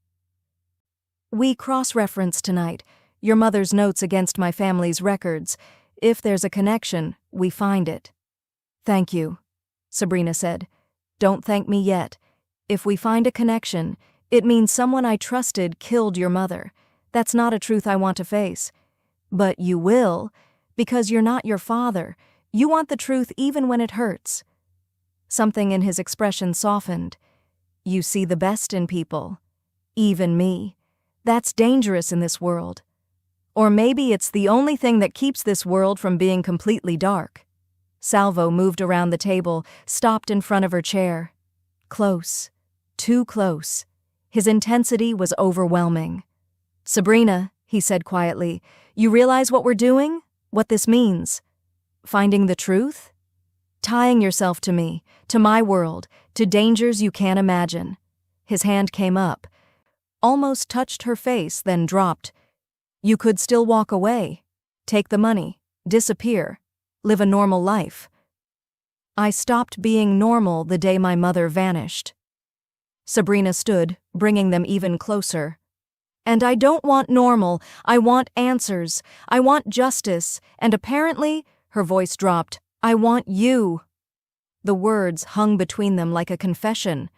"We cross-referenced tonight, your mother's notes against my family's records. If there's a connection, we find it." "Thank you," Sabrina said. "Don't thank me yet. If we find a connection, it means someone I trusted killed your mother. That's not a truth I want to face. But you will, because you're not your father. You want the truth even when it hurts." Something in his expression softened. "You see the best in people. Even me. That's dangerous in this world. Or maybe it's the only thing that keeps this world from being completely dark." Salvo moved around the table, stopped in front of her chair. Close. Too close. His intensity was overwhelming. "Sabrina," he said quietly, "you realize what we're doing? What this means? Finding the truth? Tying yourself to me, to my world, to dangers you can't imagine." His hand came up, almost touched her face, then dropped. "You could still walk away, take the money, disappear, live a normal life." "I stopped being normal the day my mother vanished." Sabrina stood, bringing them even closer. "And I don't want normal, I want answers, I want justice, and apparently," her voice dropped, "I want you." The words hung between them like a confession.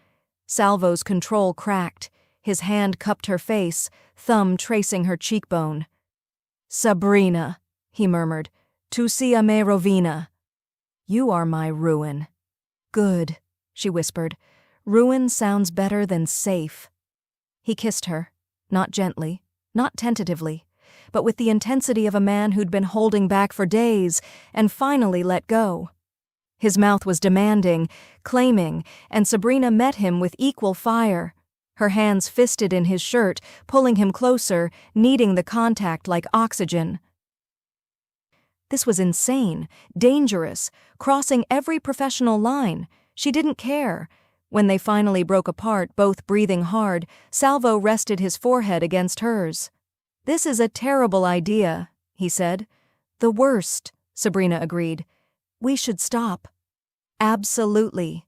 Salvo's control cracked. His hand cupped her face, thumb tracing her cheekbone. "Sabrina," he murmured, "tu sia me rovina." "You are my ruin." "Good," she whispered. "Ruin sounds better than safe." He kissed her, not gently, not tentatively, but with the intensity of a man who'd been holding back for days and finally let go. His mouth was demanding, claiming, and Sabrina met him with equal fire. Her hands fisted in his shirt, pulling him closer, needing the contact like oxygen. This was insane, dangerous, crossing every professional line. She didn't care. When they finally broke apart, both breathing hard, Salvo rested his forehead against hers. "This is a terrible idea," he said. "The worst," Sabrina agreed. "We should stop." "Absolutely."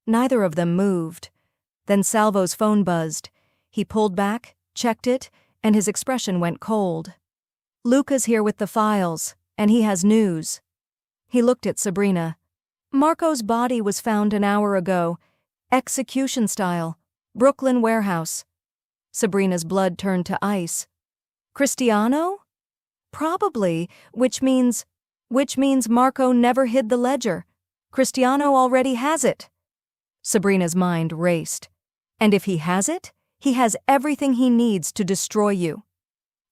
Neither of them moved. Then Salvo's phone buzzed. He pulled back, checked it, and his expression went cold. "Luca's here with the files, and he has news." He looked at Sabrina. "Marco's body was found an hour ago. Execution style. Brooklyn warehouse." Sabrina's blood turned to ice. "Cristiano?" "Probably, which means Marco never hid the ledger. Cristiano already has it." Sabrina's mind raced. "And if he has it, he has everything he needs to destroy you."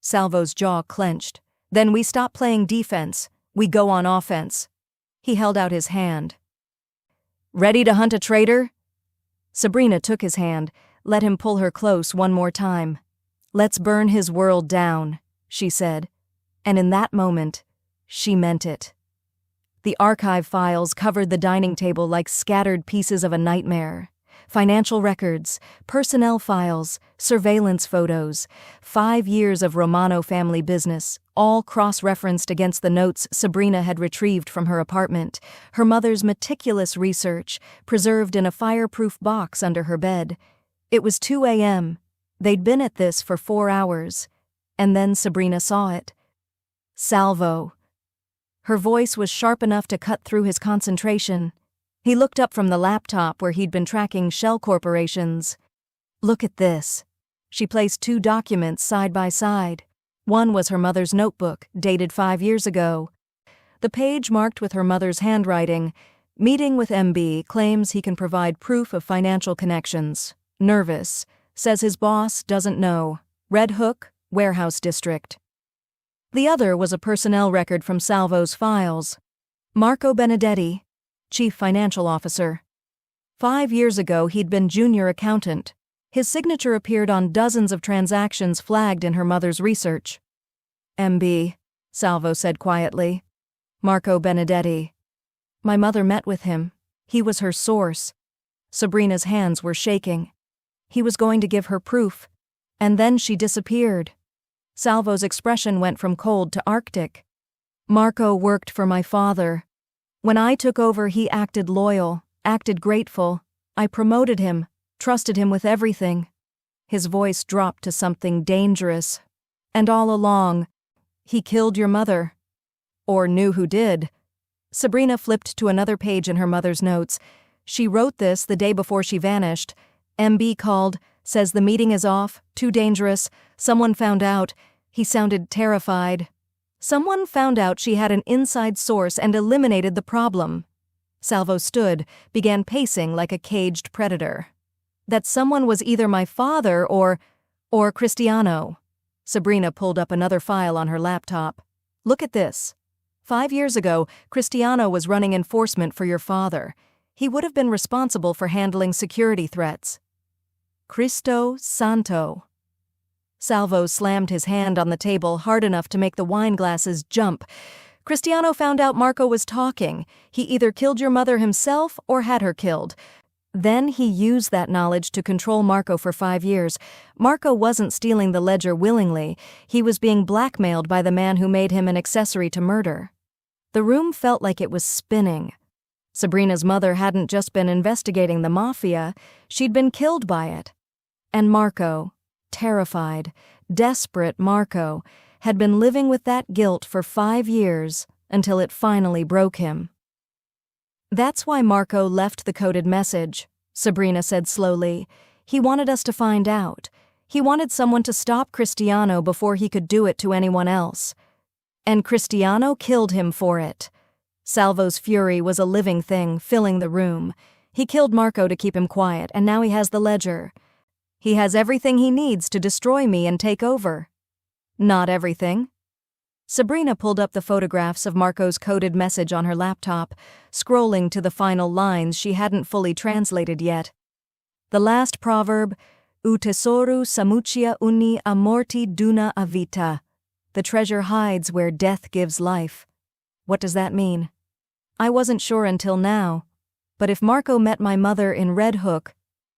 Salvo's jaw clenched. "Then we stop playing defense. We go on offense." He held out his hand. "Ready to hunt a traitor?" Sabrina took his hand, let him pull her close one more time. "Let's burn his world down," she said. And in that moment, she meant it. The archive files covered the dining table like scattered pieces of a nightmare. Financial records, personnel files, surveillance photos, 5 years of Romano family business, all cross-referenced against the notes Sabrina had retrieved from her apartment, her mother's meticulous research, preserved in a fireproof box under her bed. It was 2 a.m. They'd been at this for 4 hours. And then Sabrina saw it. "Salvo." Her voice was sharp enough to cut through his concentration. He looked up from the laptop where he'd been tracking shell corporations. "Look at this." She placed 2 documents side by side. One was her mother's notebook, dated 5 years ago. The page marked with her mother's handwriting, "Meeting with MB, claims he can provide proof of financial connections. Nervous. Says his boss doesn't know. Red Hook, Warehouse District." The other was a personnel record from Salvo's files. Marco Benedetti, Chief Financial Officer. 5 years ago, he'd been junior accountant. His signature appeared on dozens of transactions flagged in her mother's research. "MB," Salvo said quietly. "Marco Benedetti. My mother met with him. He was her source." Sabrina's hands were shaking. He was going to give her proof. And then she disappeared. Salvo's expression went from cold to arctic. "Marco worked for my father. When I took over, he acted loyal, acted grateful. I promoted him, trusted him with everything." His voice dropped to something dangerous. "And all along, he killed your mother. Or knew who did." Sabrina flipped to another page in her mother's notes. She wrote this the day before she vanished. "MB called, says the meeting is off, too dangerous. Someone found out." He sounded terrified. "Someone found out she had an inside source and eliminated the problem." Salvo stood, began pacing like a caged predator. "That someone was either my father or Cristiano." Sabrina pulled up another file on her laptop. "Look at this. 5 years ago, Cristiano was running enforcement for your father. He would have been responsible for handling security threats." Cristo Santo. Salvo slammed his hand on the table hard enough to make the wine glasses jump. "Cristiano found out Marco was talking. He either killed your mother himself or had her killed. Then he used that knowledge to control Marco for 5 years. Marco wasn't stealing the ledger willingly. He was being blackmailed by the man who made him an accessory to murder." The room felt like it was spinning. Sabrina's mother hadn't just been investigating the mafia, she'd been killed by it. And Marco, terrified, desperate Marco, had been living with that guilt for 5 years until it finally broke him. "That's why Marco left the coded message," Sabrina said slowly. "He wanted us to find out. He wanted someone to stop Cristiano before he could do it to anyone else. And Cristiano killed him for it." Salvo's fury was a living thing, filling the room. "He killed Marco to keep him quiet, and now he has the ledger. He has everything he needs to destroy me and take over." "Not everything." Sabrina pulled up the photographs of Marco's coded message on her laptop, scrolling to the final lines she hadn't fully translated yet. The last proverb, "U tesoru samucia uni a morti duna a vita." The treasure hides where death gives life. What does that mean? I wasn't sure until now. But if Marco met my mother in Red Hook,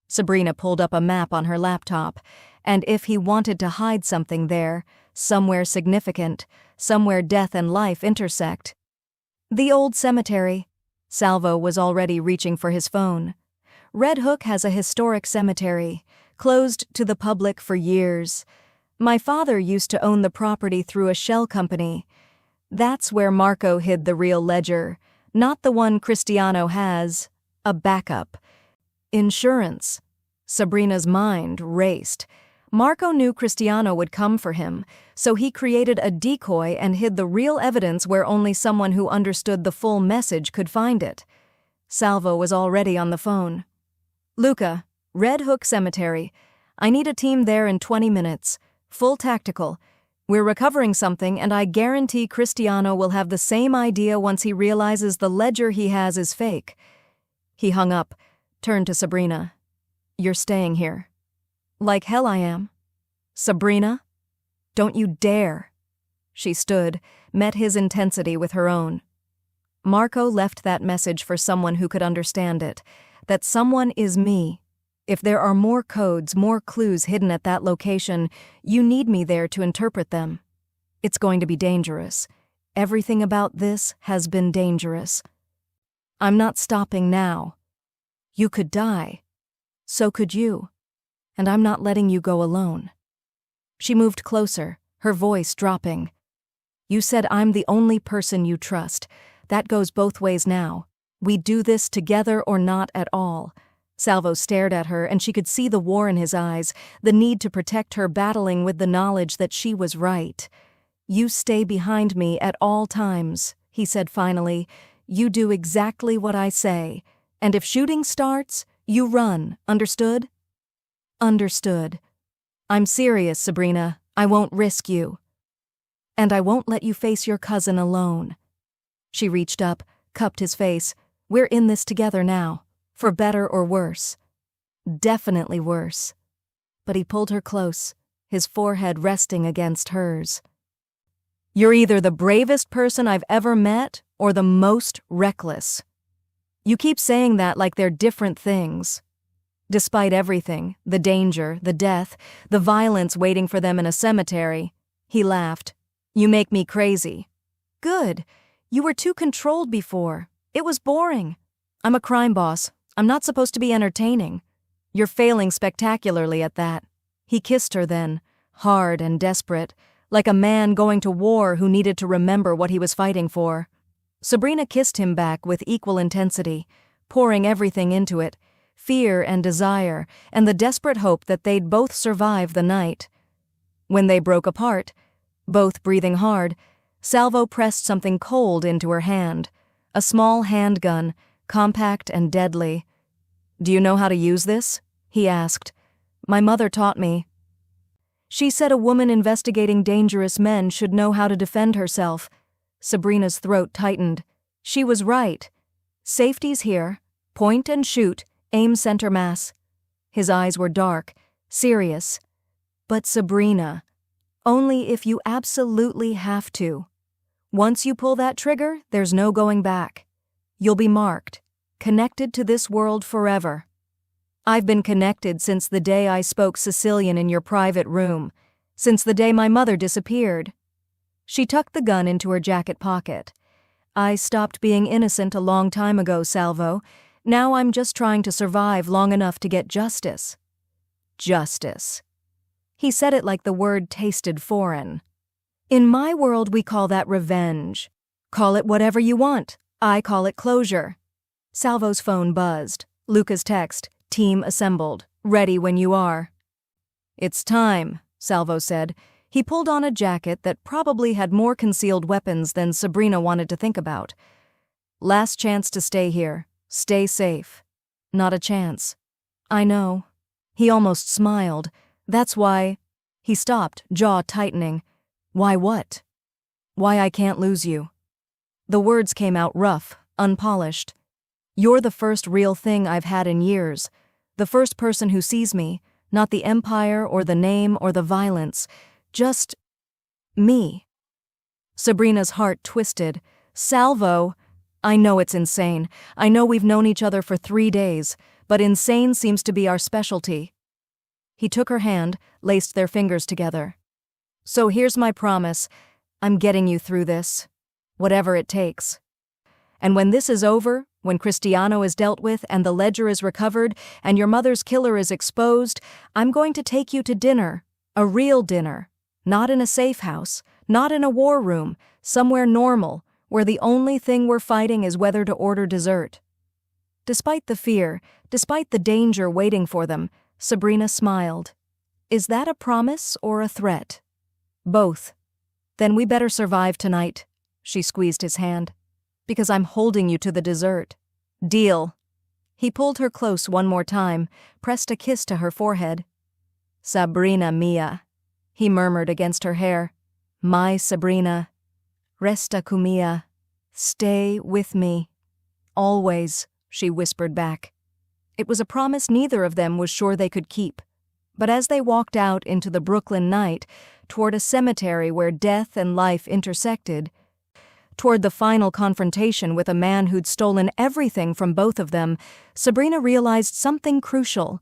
Sabrina pulled up a map on her laptop, and if he wanted to hide something there, somewhere significant, somewhere death and life intersect. The old cemetery. Salvo was already reaching for his phone. Red Hook has a historic cemetery, closed to the public for years. My father used to own the property through a shell company. That's where Marco hid the real ledger, not the one Cristiano has, a backup. Insurance. Sabrina's mind raced. Marco knew Cristiano would come for him, so he created a decoy and hid the real evidence where only someone who understood the full message could find it. Salvo was already on the phone. Luca, Red Hook Cemetery. I need a team there in 20 minutes. Full tactical. We're recovering something, and I guarantee Cristiano will have the same idea once he realizes the ledger he has is fake. He hung up, turned to Sabrina. You're staying here. Like hell I am. Sabrina? Don't you dare. She stood, met his intensity with her own. Marco left that message for someone who could understand it. That someone is me. If there are more codes, more clues hidden at that location, you need me there to interpret them. It's going to be dangerous. Everything about this has been dangerous. I'm not stopping now. You could die. So could you. And I'm not letting you go alone. She moved closer, her voice dropping. You said I'm the only person you trust. That goes both ways now. We do this together or not at all. Salvo stared at her, and she could see the war in his eyes, the need to protect her battling with the knowledge that she was right. You stay behind me at all times, he said finally. You do exactly what I say. And if shooting starts, you run, understood? Understood. I'm serious, Sabrina. I won't risk you. And I won't let you face your cousin alone. She reached up, cupped his face. We're in this together now, for better or worse. Definitely worse. But he pulled her close, his forehead resting against hers. You're either the bravest person I've ever met or the most reckless. You keep saying that like they're different things. Despite everything, the danger, the death, the violence waiting for them in a cemetery, he laughed. You make me crazy. Good. You were too controlled before. It was boring. I'm a crime boss. I'm not supposed to be entertaining. You're failing spectacularly at that. He kissed her then, hard and desperate, like a man going to war who needed to remember what he was fighting for. Sabrina kissed him back with equal intensity, pouring everything into it, fear and desire, and the desperate hope that they'd both survive the night. When they broke apart, both breathing hard, Salvo pressed something cold into her hand, a small handgun, compact and deadly. Do you know how to use this? He asked. My mother taught me. She said a woman investigating dangerous men should know how to defend herself. Sabrina's throat tightened. She was right. Safety's here. Point and shoot. Aim center mass. His eyes were dark, serious. But Sabrina, only if you absolutely have to. Once you pull that trigger, there's no going back. You'll be marked, connected to this world forever. I've been connected since the day I spoke Sicilian in your private room, since the day my mother disappeared. She tucked the gun into her jacket pocket. I stopped being innocent a long time ago, Salvo. Now I'm just trying to survive long enough to get justice. Justice. He said it like the word tasted foreign. In my world, we call that revenge. Call it whatever you want. I call it closure. Salvo's phone buzzed. Luca's text, team assembled, ready when you are. It's time, Salvo said. He pulled on a jacket that probably had more concealed weapons than Sabrina wanted to think about. Last chance to stay here. Stay safe. Not a chance. I know. He almost smiled. That's why... He stopped, jaw tightening. Why what? Why I can't lose you. The words came out rough, unpolished. You're the first real thing I've had in years. The first person who sees me, not the empire or the name or the violence. Just... me. Sabrina's heart twisted. Salvo... I know it's insane. I know we've known each other for 3 days, but insane seems to be our specialty. He took her hand, laced their fingers together. So here's my promise. I'm getting you through this. Whatever it takes. And when this is over, When Cristiano is dealt with and the ledger is recovered and your mother's killer is exposed, I'm going to take you to dinner. A real dinner. Not in a safe house, not in a war room, somewhere normal, where the only thing we're fighting is whether to order dessert. Despite the fear, despite the danger waiting for them, Sabrina smiled. Is that a promise or a threat? Both. Then we better survive tonight. She squeezed his hand. Because I'm holding you to the dessert. Deal. He pulled her close one more time, pressed a kiss to her forehead. Sabrina mia, he murmured against her hair. My Sabrina. Resta con mia. Stay with me. Always, she whispered back. It was a promise neither of them was sure they could keep. But as they walked out into the Brooklyn night, toward a cemetery where death and life intersected, toward the final confrontation with a man who'd stolen everything from both of them, Sabrina realized something crucial.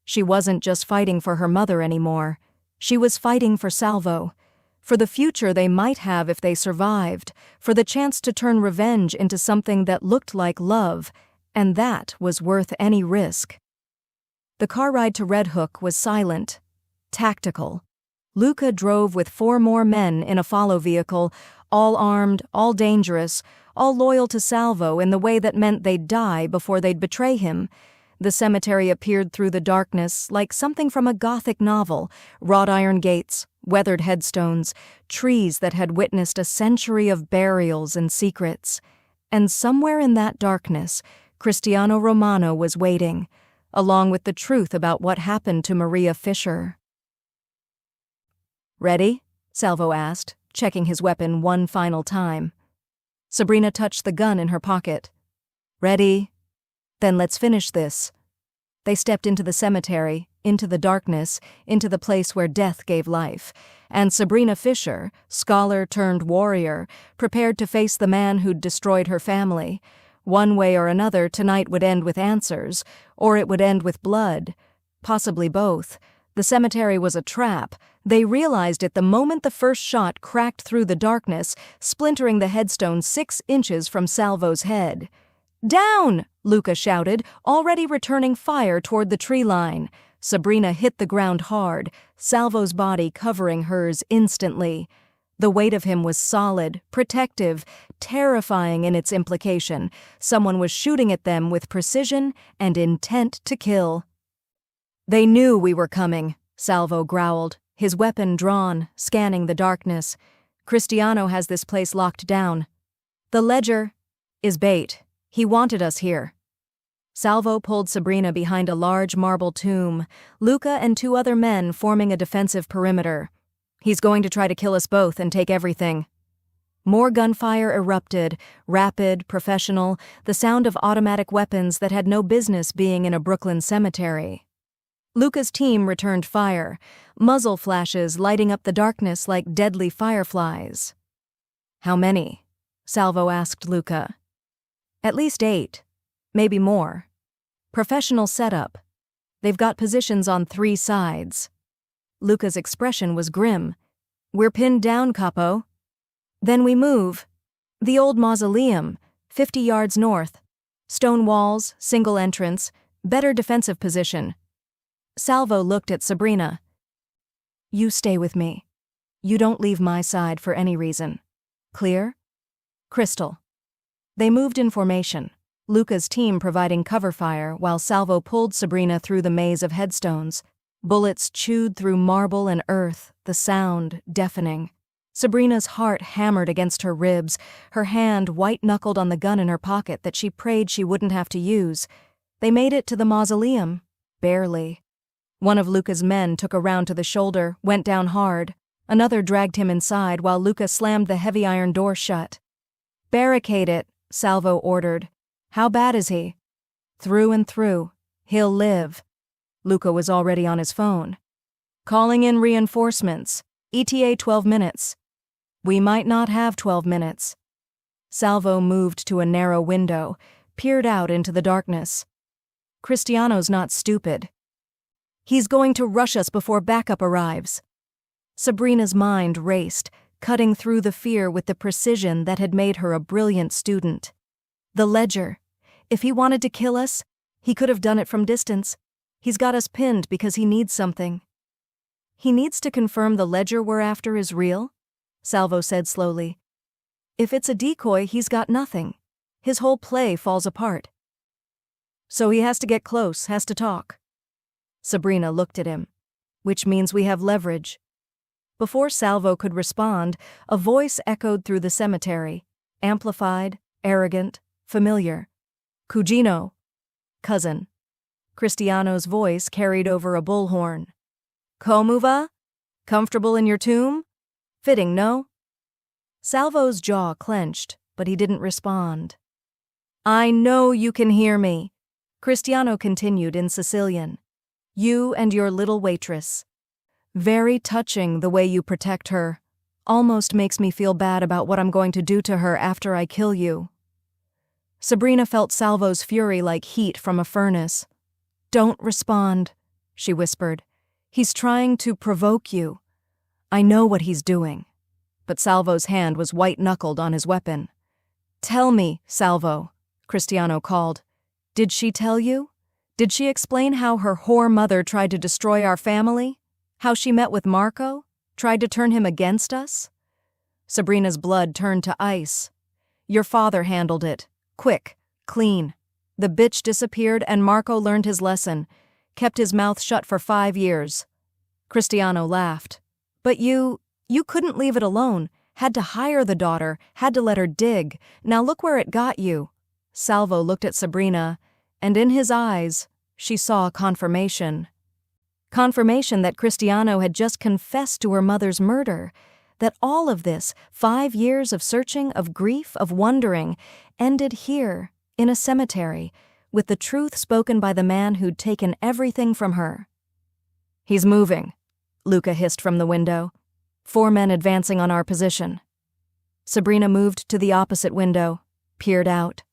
She wasn't just fighting for her mother anymore. She was fighting for Salvo, for the future they might have if they survived, for the chance to turn revenge into something that looked like love, and that was worth any risk. The car ride to Red Hook was silent, tactical. Luca drove with 4 more men in a follow vehicle, all armed, all dangerous, all loyal to Salvo in the way that meant they'd die before they'd betray him. The cemetery appeared through the darkness like something from a Gothic novel, wrought iron gates, weathered headstones, trees that had witnessed a century of burials and secrets. And somewhere in that darkness, Cristiano Romano was waiting, along with the truth about what happened to Maria Fisher. Ready? Salvo asked, checking his weapon one final time. Sabrina touched the gun in her pocket. Ready? Then let's finish this. They stepped into the cemetery, into the darkness, into the place where death gave life, and Sabrina Fisher, scholar turned warrior, prepared to face the man who'd destroyed her family. One way or another, tonight would end with answers, or it would end with blood. Possibly both. The cemetery was a trap. They realized it the moment the first shot cracked through the darkness, splintering the headstone 6 inches from Salvo's head. Down! Luca shouted, already returning fire toward the tree line. Sabrina hit the ground hard, Salvo's body covering hers instantly. The weight of him was solid, protective, terrifying in its implication. Someone was shooting at them with precision and intent to kill. They knew we were coming, Salvo growled, his weapon drawn, scanning the darkness. Cristiano has this place locked down. The ledger is bait. He wanted us here. Salvo pulled Sabrina behind a large marble tomb, Luca and 2 other men forming a defensive perimeter. He's going to try to kill us both and take everything. More gunfire erupted, rapid, professional, the sound of automatic weapons that had no business being in a Brooklyn cemetery. Luca's team returned fire, muzzle flashes lighting up the darkness like deadly fireflies. How many? Salvo asked Luca. At least 8. Maybe more. Professional setup. They've got positions on 3 sides. Luca's expression was grim. We're pinned down, capo. Then we move. The old mausoleum, 50 yards north. Stone walls, single entrance, better defensive position. Salvo looked at Sabrina. You stay with me. You don't leave my side for any reason. Clear? Crystal. They moved in formation, Luca's team providing cover fire while Salvo pulled Sabrina through the maze of headstones. Bullets chewed through marble and earth, the sound deafening. Sabrina's heart hammered against her ribs, her hand white-knuckled on the gun in her pocket that she prayed she wouldn't have to use. They made it to the mausoleum. Barely. One of Luca's men took a round to the shoulder, went down hard. Another dragged him inside while Luca slammed the heavy iron door shut. Barricade it, Salvo ordered. How bad is he? Through and through. He'll live. Luca was already on his phone. Calling in reinforcements. ETA 12 minutes. We might not have 12 minutes. Salvo moved to a narrow window, peered out into the darkness. Cristiano's not stupid. He's going to rush us before backup arrives. Sabrina's mind raced, cutting through the fear with the precision that had made her a brilliant student. The ledger. If he wanted to kill us, he could have done it from distance. He's got us pinned because he needs something. He needs to confirm the ledger we're after is real, Salvo said slowly. If it's a decoy, he's got nothing. His whole play falls apart. So he has to get close, has to talk. Sabrina looked at him. Which means we have leverage. Before Salvo could respond, a voice echoed through the cemetery, amplified, arrogant, familiar. Cugino. Cousin. Cristiano's voice carried over a bullhorn. Come va? Comfortable in your tomb? Fitting, no? Salvo's jaw clenched, but he didn't respond. I know you can hear me, Cristiano continued in Sicilian. You and your little waitress. Very touching the way you protect her. Almost makes me feel bad about what I'm going to do to her after I kill you. Sabrina felt Salvo's fury like heat from a furnace. Don't respond, she whispered. He's trying to provoke you. I know what he's doing. But Salvo's hand was white-knuckled on his weapon. Tell me, Salvo, Cristiano called. Did she tell you? Did she explain how her whore mother tried to destroy our family? How she met with Marco? Tried to turn him against us? Sabrina's blood turned to ice. Your father handled it. Quick, clean. The bitch disappeared and Marco learned his lesson. Kept his mouth shut for 5 years. Cristiano laughed. But you couldn't leave it alone. Had to hire the daughter, had to let her dig. Now look where it got you. Salvo looked at Sabrina, and in his eyes, she saw confirmation. Confirmation that Cristiano had just confessed to her mother's murder. That all of this, 5 years of searching, of grief, of wondering, ended here, in a cemetery, with the truth spoken by the man who'd taken everything from her. He's moving, Luca hissed from the window. 4 men advancing on our position. Sabrina moved to the opposite window, peered out.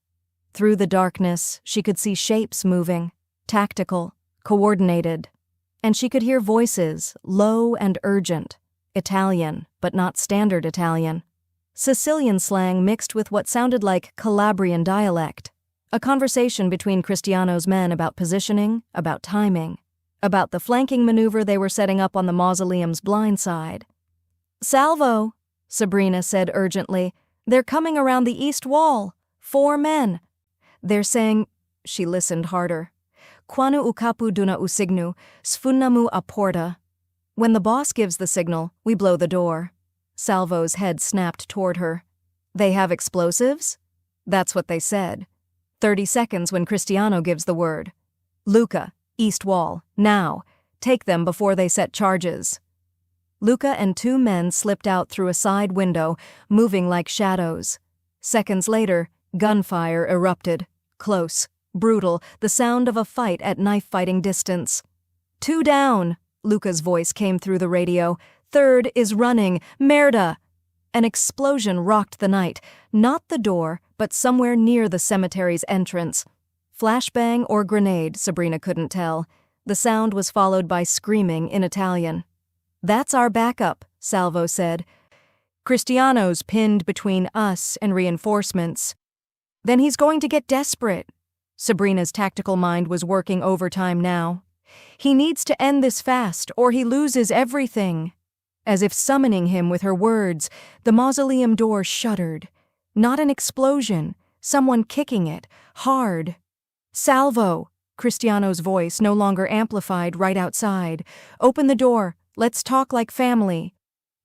Through the darkness, she could see shapes moving, tactical, coordinated. And she could hear voices, low and urgent, Italian, but not standard Italian. Sicilian slang mixed with what sounded like Calabrian dialect. A conversation between Cristiano's men about positioning, about timing, about the flanking maneuver they were setting up on the mausoleum's blind side. Salvo, Sabrina said urgently, they're coming around the east wall. 4 men. They're saying, she listened harder, Quanu ukapu duna usignu, sfunnamu a porta. When the boss gives the signal, we blow the door. Salvo's head snapped toward her. They have explosives? That's what they said. 30 seconds when Cristiano gives the word. Luca, east wall, now. Take them before they set charges. Luca and 2 men slipped out through a side window, moving like shadows. Seconds later, gunfire erupted. Close, brutal, the sound of a fight at knife-fighting distance. 2 down, Luca's voice came through the radio. 3rd is running. Merda! An explosion rocked the night, not the door, but somewhere near the cemetery's entrance. Flashbang or grenade, Sabrina couldn't tell. The sound was followed by screaming in Italian. That's our backup, Salvo said. Cristiano's pinned between us and reinforcements. Then he's going to get desperate. Sabrina's tactical mind was working overtime now. He needs to end this fast, or he loses everything. As if summoning him with her words, the mausoleum door shuddered. Not an explosion, someone kicking it, hard. Salvo, Cristiano's voice no longer amplified right outside. Open the door, let's talk like family.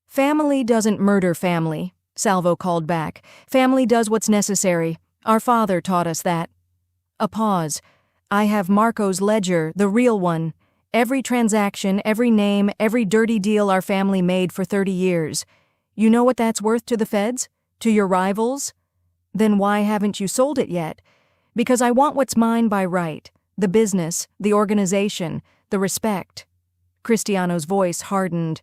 Family doesn't murder family, Salvo called back. Family does what's necessary. Our father taught us that. A pause. I have Marco's ledger, the real one. Every transaction, every name, every dirty deal our family made for 30 years. You know what that's worth to the feds? To your rivals? Then why haven't you sold it yet? Because I want what's mine by right. The business, the organization, the respect. Cristiano's voice hardened.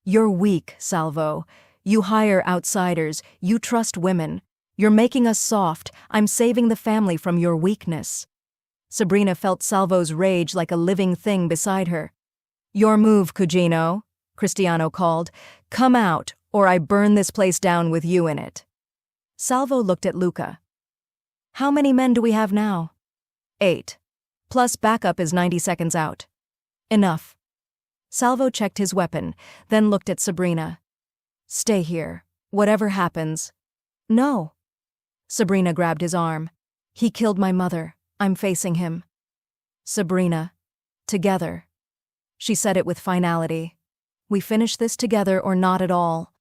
You're weak, Salvo. You hire outsiders. You trust women. You're making us soft. I'm saving the family from your weakness. Sabrina felt Salvo's rage like a living thing beside her. Your move, Cugino, Cristiano called. Come out, or I burn this place down with you in it. Salvo looked at Luca. How many men do we have now? 8. Plus backup is 90 seconds out. Enough. Salvo checked his weapon, then looked at Sabrina. Stay here. Whatever happens. No. Sabrina grabbed his arm. He killed my mother. I'm facing him. Sabrina. Together. She said it with finality. We finish this together or not at all.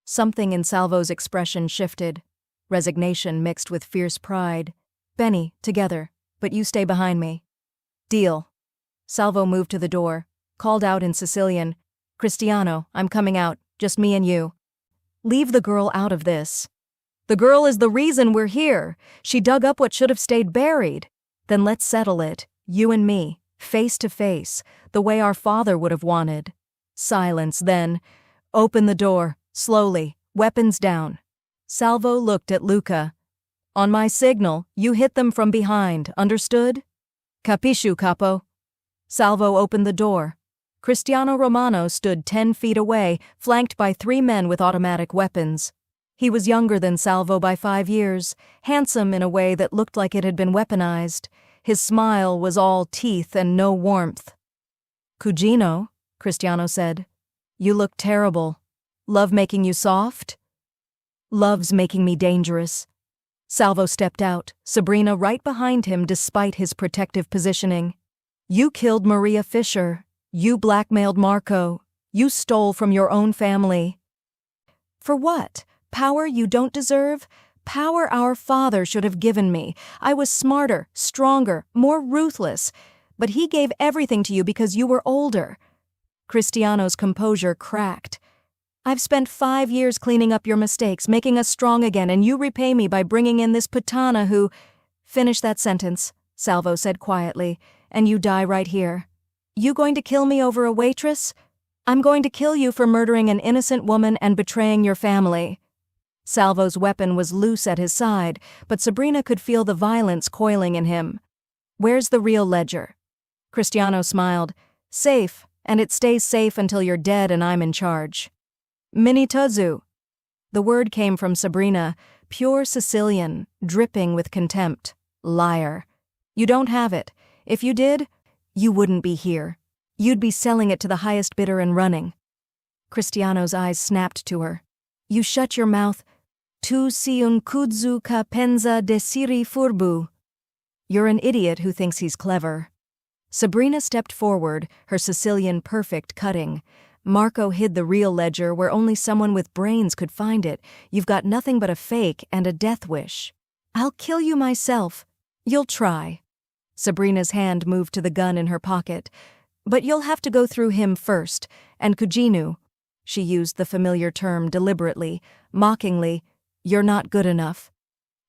Something in Salvo's expression shifted. Resignation mixed with fierce pride. Benny, together, but you stay behind me. Deal. Salvo moved to the door, called out in Sicilian, Cristiano, I'm coming out, just me and you. Leave the girl out of this. The girl is the reason we're here. She dug up what should have stayed buried. Then let's settle it, you and me, face to face, the way our father would have wanted. Silence then. Open the door, slowly, weapons down. Salvo looked at Luca. On my signal, you hit them from behind, understood? Capisci, capo? Salvo opened the door. Cristiano Romano stood 10 feet away, flanked by 3 men with automatic weapons. He was younger than Salvo by 5 years, handsome in a way that looked like it had been weaponized. His smile was all teeth and no warmth. Cugino, Cristiano said, you look terrible. Love making you soft? Love's making me dangerous. Salvo stepped out, Sabrina right behind him despite his protective positioning. You killed Maria Fisher. You blackmailed Marco. You stole from your own family. For what? Power you don't deserve? Power our father should have given me. I was smarter, stronger, more ruthless. But he gave everything to you because you were older. Cristiano's composure cracked. I've spent 5 years cleaning up your mistakes, making us strong again, and you repay me by bringing in this putana who— Finish that sentence, Salvo said quietly, and you die right here. You going to kill me over a waitress? I'm going to kill you for murdering an innocent woman and betraying your family. Salvo's weapon was loose at his side, but Sabrina could feel the violence coiling in him. Where's the real ledger? Cristiano smiled. Safe, and it stays safe until you're dead and I'm in charge. Minitozu. The word came from Sabrina, pure Sicilian, dripping with contempt. Liar. You don't have it. If you did, you wouldn't be here. You'd be selling it to the highest bidder and running. Cristiano's eyes snapped to her. You shut your mouth. Tu si un kudzu ka pensa desiri furbu. You're an idiot who thinks he's clever. Sabrina stepped forward, her Sicilian perfect cutting. Marco hid the real ledger where only someone with brains could find it. You've got nothing but a fake and a death wish. I'll kill you myself. You'll try. Sabrina's hand moved to the gun in her pocket. But you'll have to go through him first, and Cugino. She used the familiar term deliberately, mockingly. You're not good enough.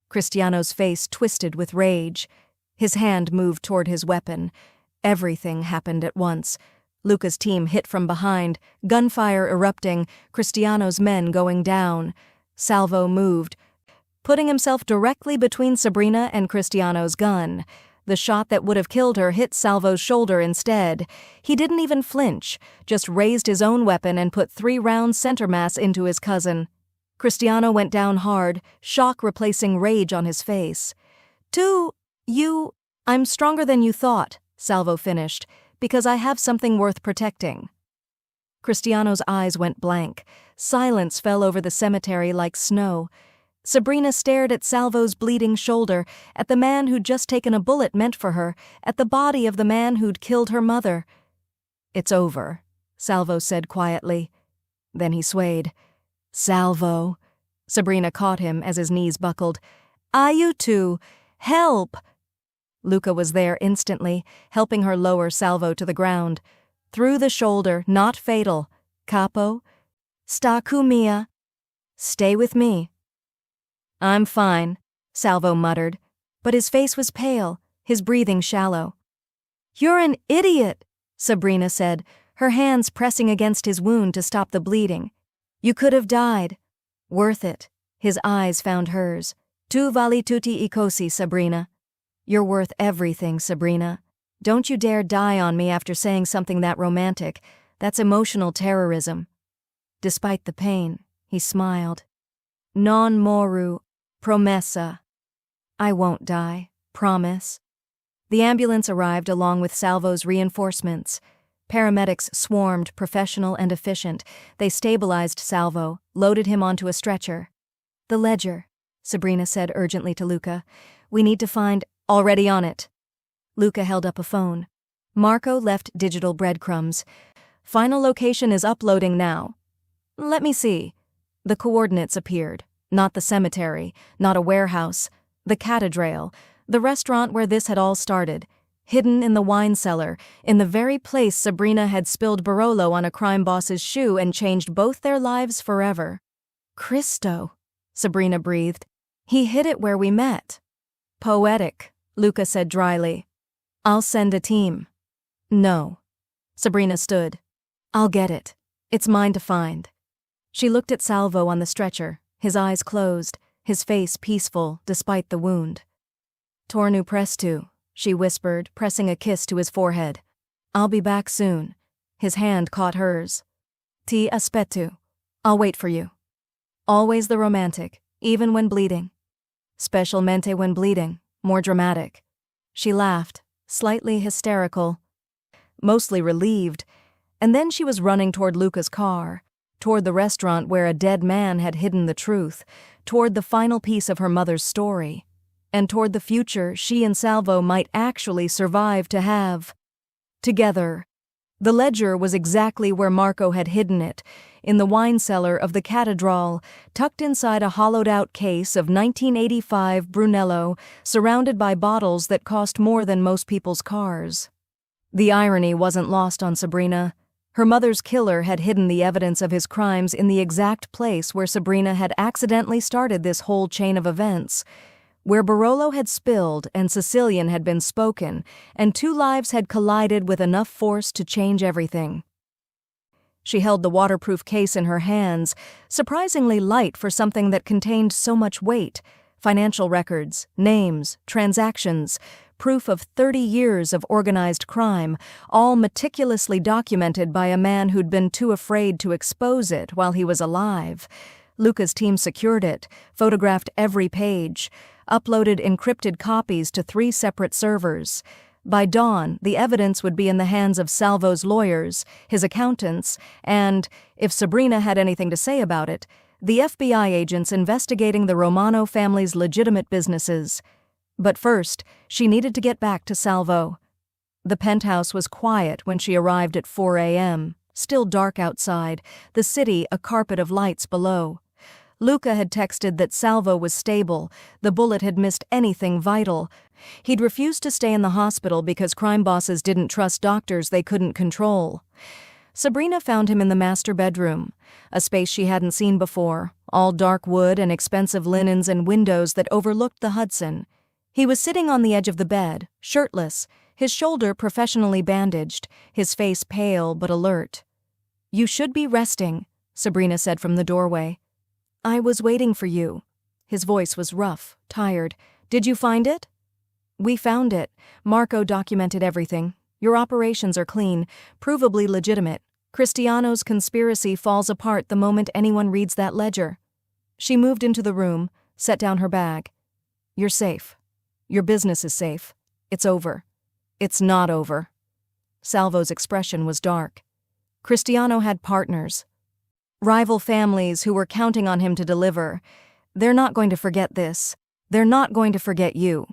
Cristiano's face twisted with rage. His hand moved toward his weapon. Everything happened at once. Luca's team hit from behind, gunfire erupting, Cristiano's men going down. Salvo moved, putting himself directly between Sabrina and Cristiano's gun. The shot that would have killed her hit Salvo's shoulder instead. He didn't even flinch, just raised his own weapon and put 3 rounds center mass into his cousin. Cristiano went down hard, shock replacing rage on his face. I'm stronger than you thought, Salvo finished, because I have something worth protecting. Cristiano's eyes went blank. Silence fell over the cemetery like snow. Sabrina stared at Salvo's bleeding shoulder, at the man who'd just taken a bullet meant for her, at the body of the man who'd killed her mother. It's over, Salvo said quietly. Then he swayed. Salvo. Sabrina caught him as his knees buckled. Aiuto! Help! Luca was there instantly, helping her lower Salvo to the ground. Through the shoulder, not fatal. Capo? Sta cu mia? Stay with me. I'm fine, Salvo muttered, but his face was pale, his breathing shallow. You're an idiot, Sabrina said, her hands pressing against his wound to stop the bleeding. You could have died. Worth it. His eyes found hers. Tu vali tutti I cosi, Sabrina. You're worth everything, Sabrina. Don't you dare die on me after saying something that romantic. That's emotional terrorism. Despite the pain, he smiled. Non moru, promessa. I won't die. Promise. The ambulance arrived along with Salvo's reinforcements. Paramedics swarmed, professional and efficient. They stabilized Salvo, loaded him onto a stretcher. The ledger, Sabrina said urgently to Luca. We need to find... Already on it. Luca held up a phone. Marco left digital breadcrumbs. Final location is uploading now. Let me see. The coordinates appeared. Not the cemetery, not a warehouse. The cathedral, the restaurant where this had all started. Hidden in the wine cellar, in the very place Sabrina had spilled Barolo on a crime boss's shoe and changed both their lives forever. Cristo, Sabrina breathed. He hid it where we met. Poetic, Luca said dryly. I'll send a team. No. Sabrina stood. I'll get it. It's mine to find. She looked at Salvo on the stretcher, his eyes closed, his face peaceful despite the wound. Tornu prestu, she whispered, pressing a kiss to his forehead. I'll be back soon. His hand caught hers. Ti aspettu. I'll wait for you. Always the romantic, even when bleeding. Specialmente when bleeding, more dramatic. She laughed, slightly hysterical, mostly relieved, and then she was running toward Luca's car, toward the restaurant where a dead man had hidden the truth, toward the final piece of her mother's story, and toward the future she and Salvo might actually survive to have. Together. The ledger was exactly where Marco had hidden it, in the wine cellar of the cathedral, tucked inside a hollowed-out case of 1985 Brunello, surrounded by bottles that cost more than most people's cars. The irony wasn't lost on Sabrina. Her mother's killer had hidden the evidence of his crimes in the exact place where Sabrina had accidentally started this whole chain of events, where Barolo had spilled and Sicilian had been spoken, and two lives had collided with enough force to change everything. She held the waterproof case in her hands, surprisingly light for something that contained so much weight: financial records, names, transactions, proof of 30 years of organized crime, all meticulously documented by a man who'd been too afraid to expose it while he was alive. Luca's team secured it, photographed every page, uploaded encrypted copies to 3 separate servers. By dawn, the evidence would be in the hands of Salvo's lawyers, his accountants, and, if Sabrina had anything to say about it, the FBI agents investigating the Romano family's legitimate businesses. But first, she needed to get back to Salvo. The penthouse was quiet when she arrived at 4 a.m., still dark outside, the city a carpet of lights below. Luca had texted that Salvo was stable, the bullet had missed anything vital. He'd refused to stay in the hospital because crime bosses didn't trust doctors they couldn't control. Sabrina found him in the master bedroom, a space she hadn't seen before, all dark wood and expensive linens and windows that overlooked the Hudson. He was sitting on the edge of the bed, shirtless, his shoulder professionally bandaged, his face pale but alert. "You should be resting," Sabrina said from the doorway. "I was waiting for you." His voice was rough, tired. "Did you find it?" "We found it. Marco documented everything. Your operations are clean, provably legitimate. Cristiano's conspiracy falls apart the moment anyone reads that ledger." She moved into the room, set down her bag. "You're safe. Your business is safe. It's over." "It's not over." Salvo's expression was dark. Cristiano had partners. Rival families who were counting on him to deliver. They're not going to forget this. They're not going to forget you.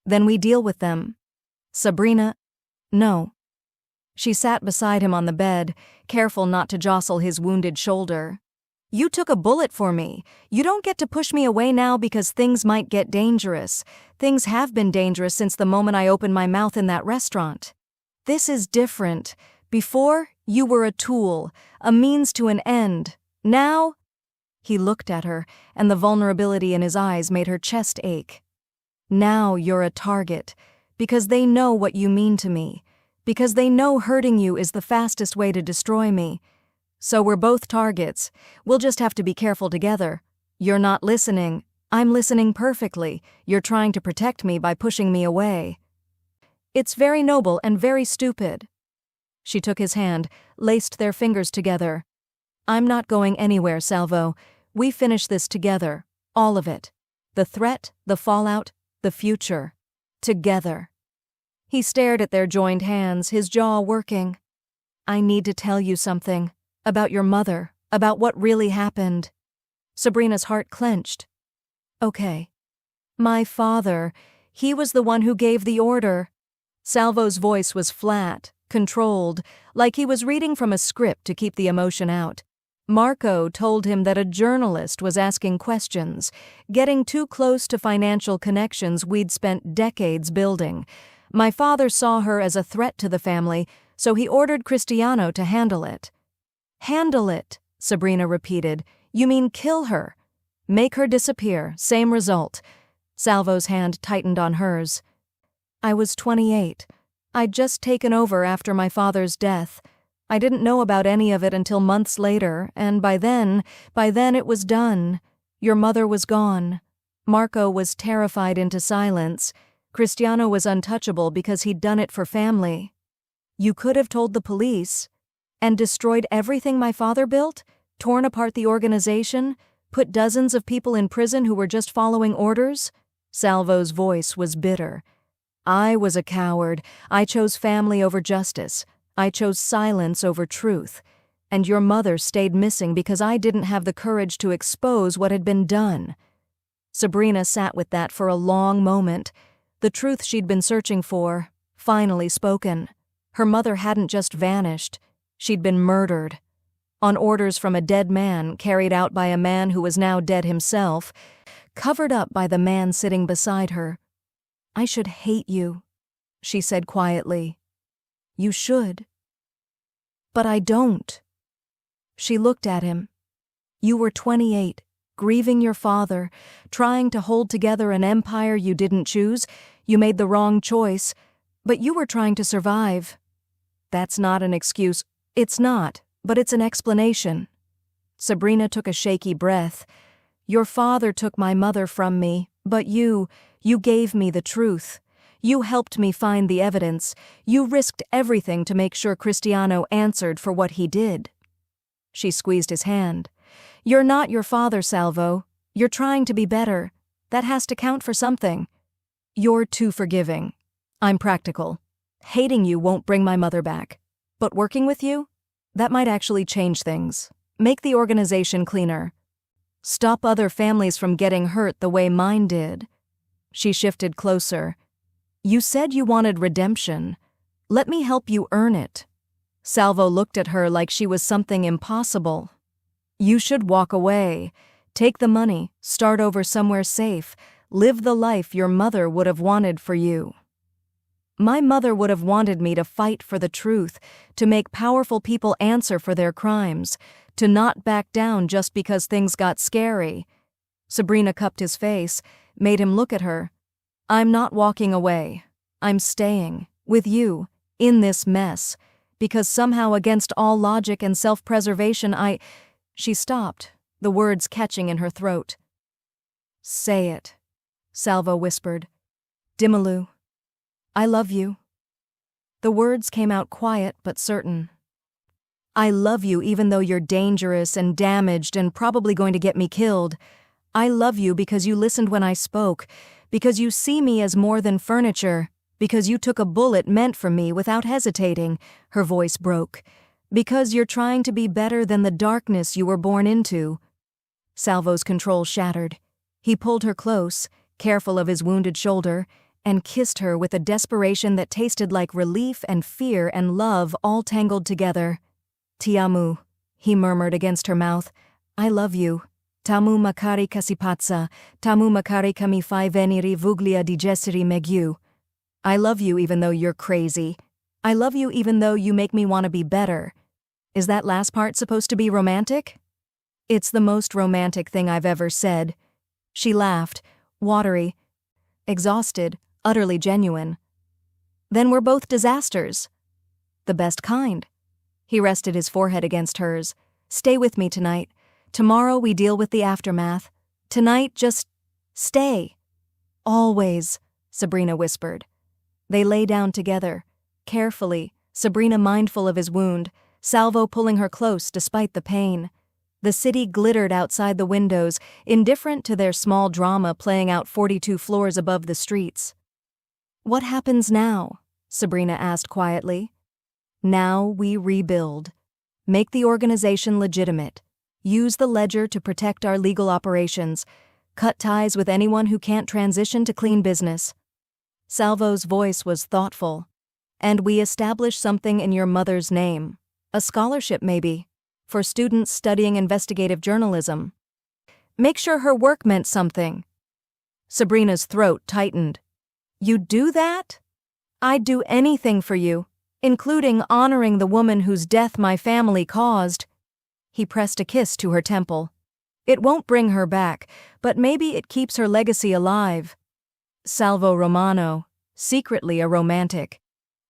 Then we deal with them. Sabrina, no. She sat beside him on the bed, careful not to jostle his wounded shoulder. "You took a bullet for me. You don't get to push me away now because things might get dangerous. Things have been dangerous since the moment I opened my mouth in that restaurant. This is different. Before, you were a tool, a means to an end. Now—" He looked at her, and the vulnerability in his eyes made her chest ache. "Now you're a target, because they know what you mean to me, because they know hurting you is the fastest way to destroy me. So we're both targets. We'll just have to be careful together. You're not listening. I'm listening perfectly. You're trying to protect me by pushing me away. It's very noble and very stupid." She took his hand, laced their fingers together. "I'm not going anywhere, Salvo. We finish this together. All of it. The threat, the fallout, the future. Together. He stared at their joined hands, his jaw working. I need to tell you something. About your mother. About what really happened. Sabrina's heart clenched. Okay. My father, he was the one who gave the order. Salvo's voice was flat, controlled, like he was reading from a script to keep the emotion out. Marco told him that a journalist was asking questions, getting too close to financial connections we'd spent decades building. My father saw her as a threat to the family, so he ordered Cristiano to handle it. Handle it, Sabrina repeated. You mean kill her? Make her disappear, same result. Salvo's hand tightened on hers. I was 28. I'd just taken over after my father's death. I didn't know about any of it until months later, and by then it was done. Your mother was gone. Marco was terrified into silence. Cristiano was untouchable because he'd done it for family. You could have told the police. And destroyed everything my father built? Torn apart the organization? Put dozens of people in prison who were just following orders? Salvo's voice was bitter. I was a coward. I chose family over justice. I chose silence over truth. And your mother stayed missing because I didn't have the courage to expose what had been done. Sabrina sat with that for a long moment. The truth she'd been searching for, finally spoken. Her mother hadn't just vanished. She'd been murdered. On orders from a dead man, carried out by a man who was now dead himself, covered up by the man sitting beside her. I should hate you, she said quietly. You should. But I don't. She looked at him. You were 28, grieving your father, trying to hold together an empire you didn't choose. You made the wrong choice, but you were trying to survive. That's not an excuse. It's not, but it's an explanation. Sabrina took a shaky breath. Your father took my mother from me, but you gave me the truth. You helped me find the evidence. You risked everything to make sure Cristiano answered for what he did. She squeezed his hand. You're not your father, Salvo. You're trying to be better. That has to count for something. You're too forgiving. I'm practical. Hating you won't bring my mother back. But working with you? That might actually change things. Make the organization cleaner. Stop other families from getting hurt the way mine did. She shifted closer. You said you wanted redemption. Let me help you earn it. Salvo looked at her like she was something impossible. You should walk away. Take the money, start over somewhere safe, live the life your mother would have wanted for you. My mother would have wanted me to fight for the truth, to make powerful people answer for their crimes, to not back down just because things got scary. Sabrina cupped his face, made him look at her. I'm not walking away. I'm staying, with you, in this mess, because somehow against all logic and self-preservation She stopped, the words catching in her throat. Say it, Salvo whispered. Dimelu. I love you. The words came out quiet but certain. I love you even though you're dangerous and damaged and probably going to get me killed. I love you because you listened when I spoke, because you see me as more than furniture, because you took a bullet meant for me without hesitating, her voice broke, because you're trying to be better than the darkness you were born into. Salvo's control shattered. He pulled her close, careful of his wounded shoulder, and kissed her with a desperation that tasted like relief and fear and love all tangled together. Ti amo, he murmured against her mouth. I love you. Tamu makari kasipatsa, tamu makari kami fai veniri vuglia digestiri megyu. I love you even though you're crazy. I love you even though you make me want to be better. Is that last part supposed to be romantic? It's the most romantic thing I've ever said. She laughed, watery, exhausted, utterly genuine. Then we're both disasters. The best kind. He rested his forehead against hers. Stay with me tonight. Tomorrow we deal with the aftermath. Tonight, just stay. Always, Sabrina whispered. They lay down together, carefully, Sabrina mindful of his wound, Salvo pulling her close despite the pain. The city glittered outside the windows, indifferent to their small drama playing out 42 floors above the streets. "What happens now?" Sabrina asked quietly. "Now we rebuild. Make the organization legitimate. Use the ledger to protect our legal operations. Cut ties with anyone who can't transition to clean business." Salvo's voice was thoughtful. "And we establish something in your mother's name. A scholarship, maybe, for students studying investigative journalism. Make sure her work meant something." Sabrina's throat tightened. "You'd do that? I'd do anything for you, including honoring the woman whose death my family caused." He pressed a kiss to her temple. "It won't bring her back, but maybe it keeps her legacy alive." Salvo Romano, secretly a romantic.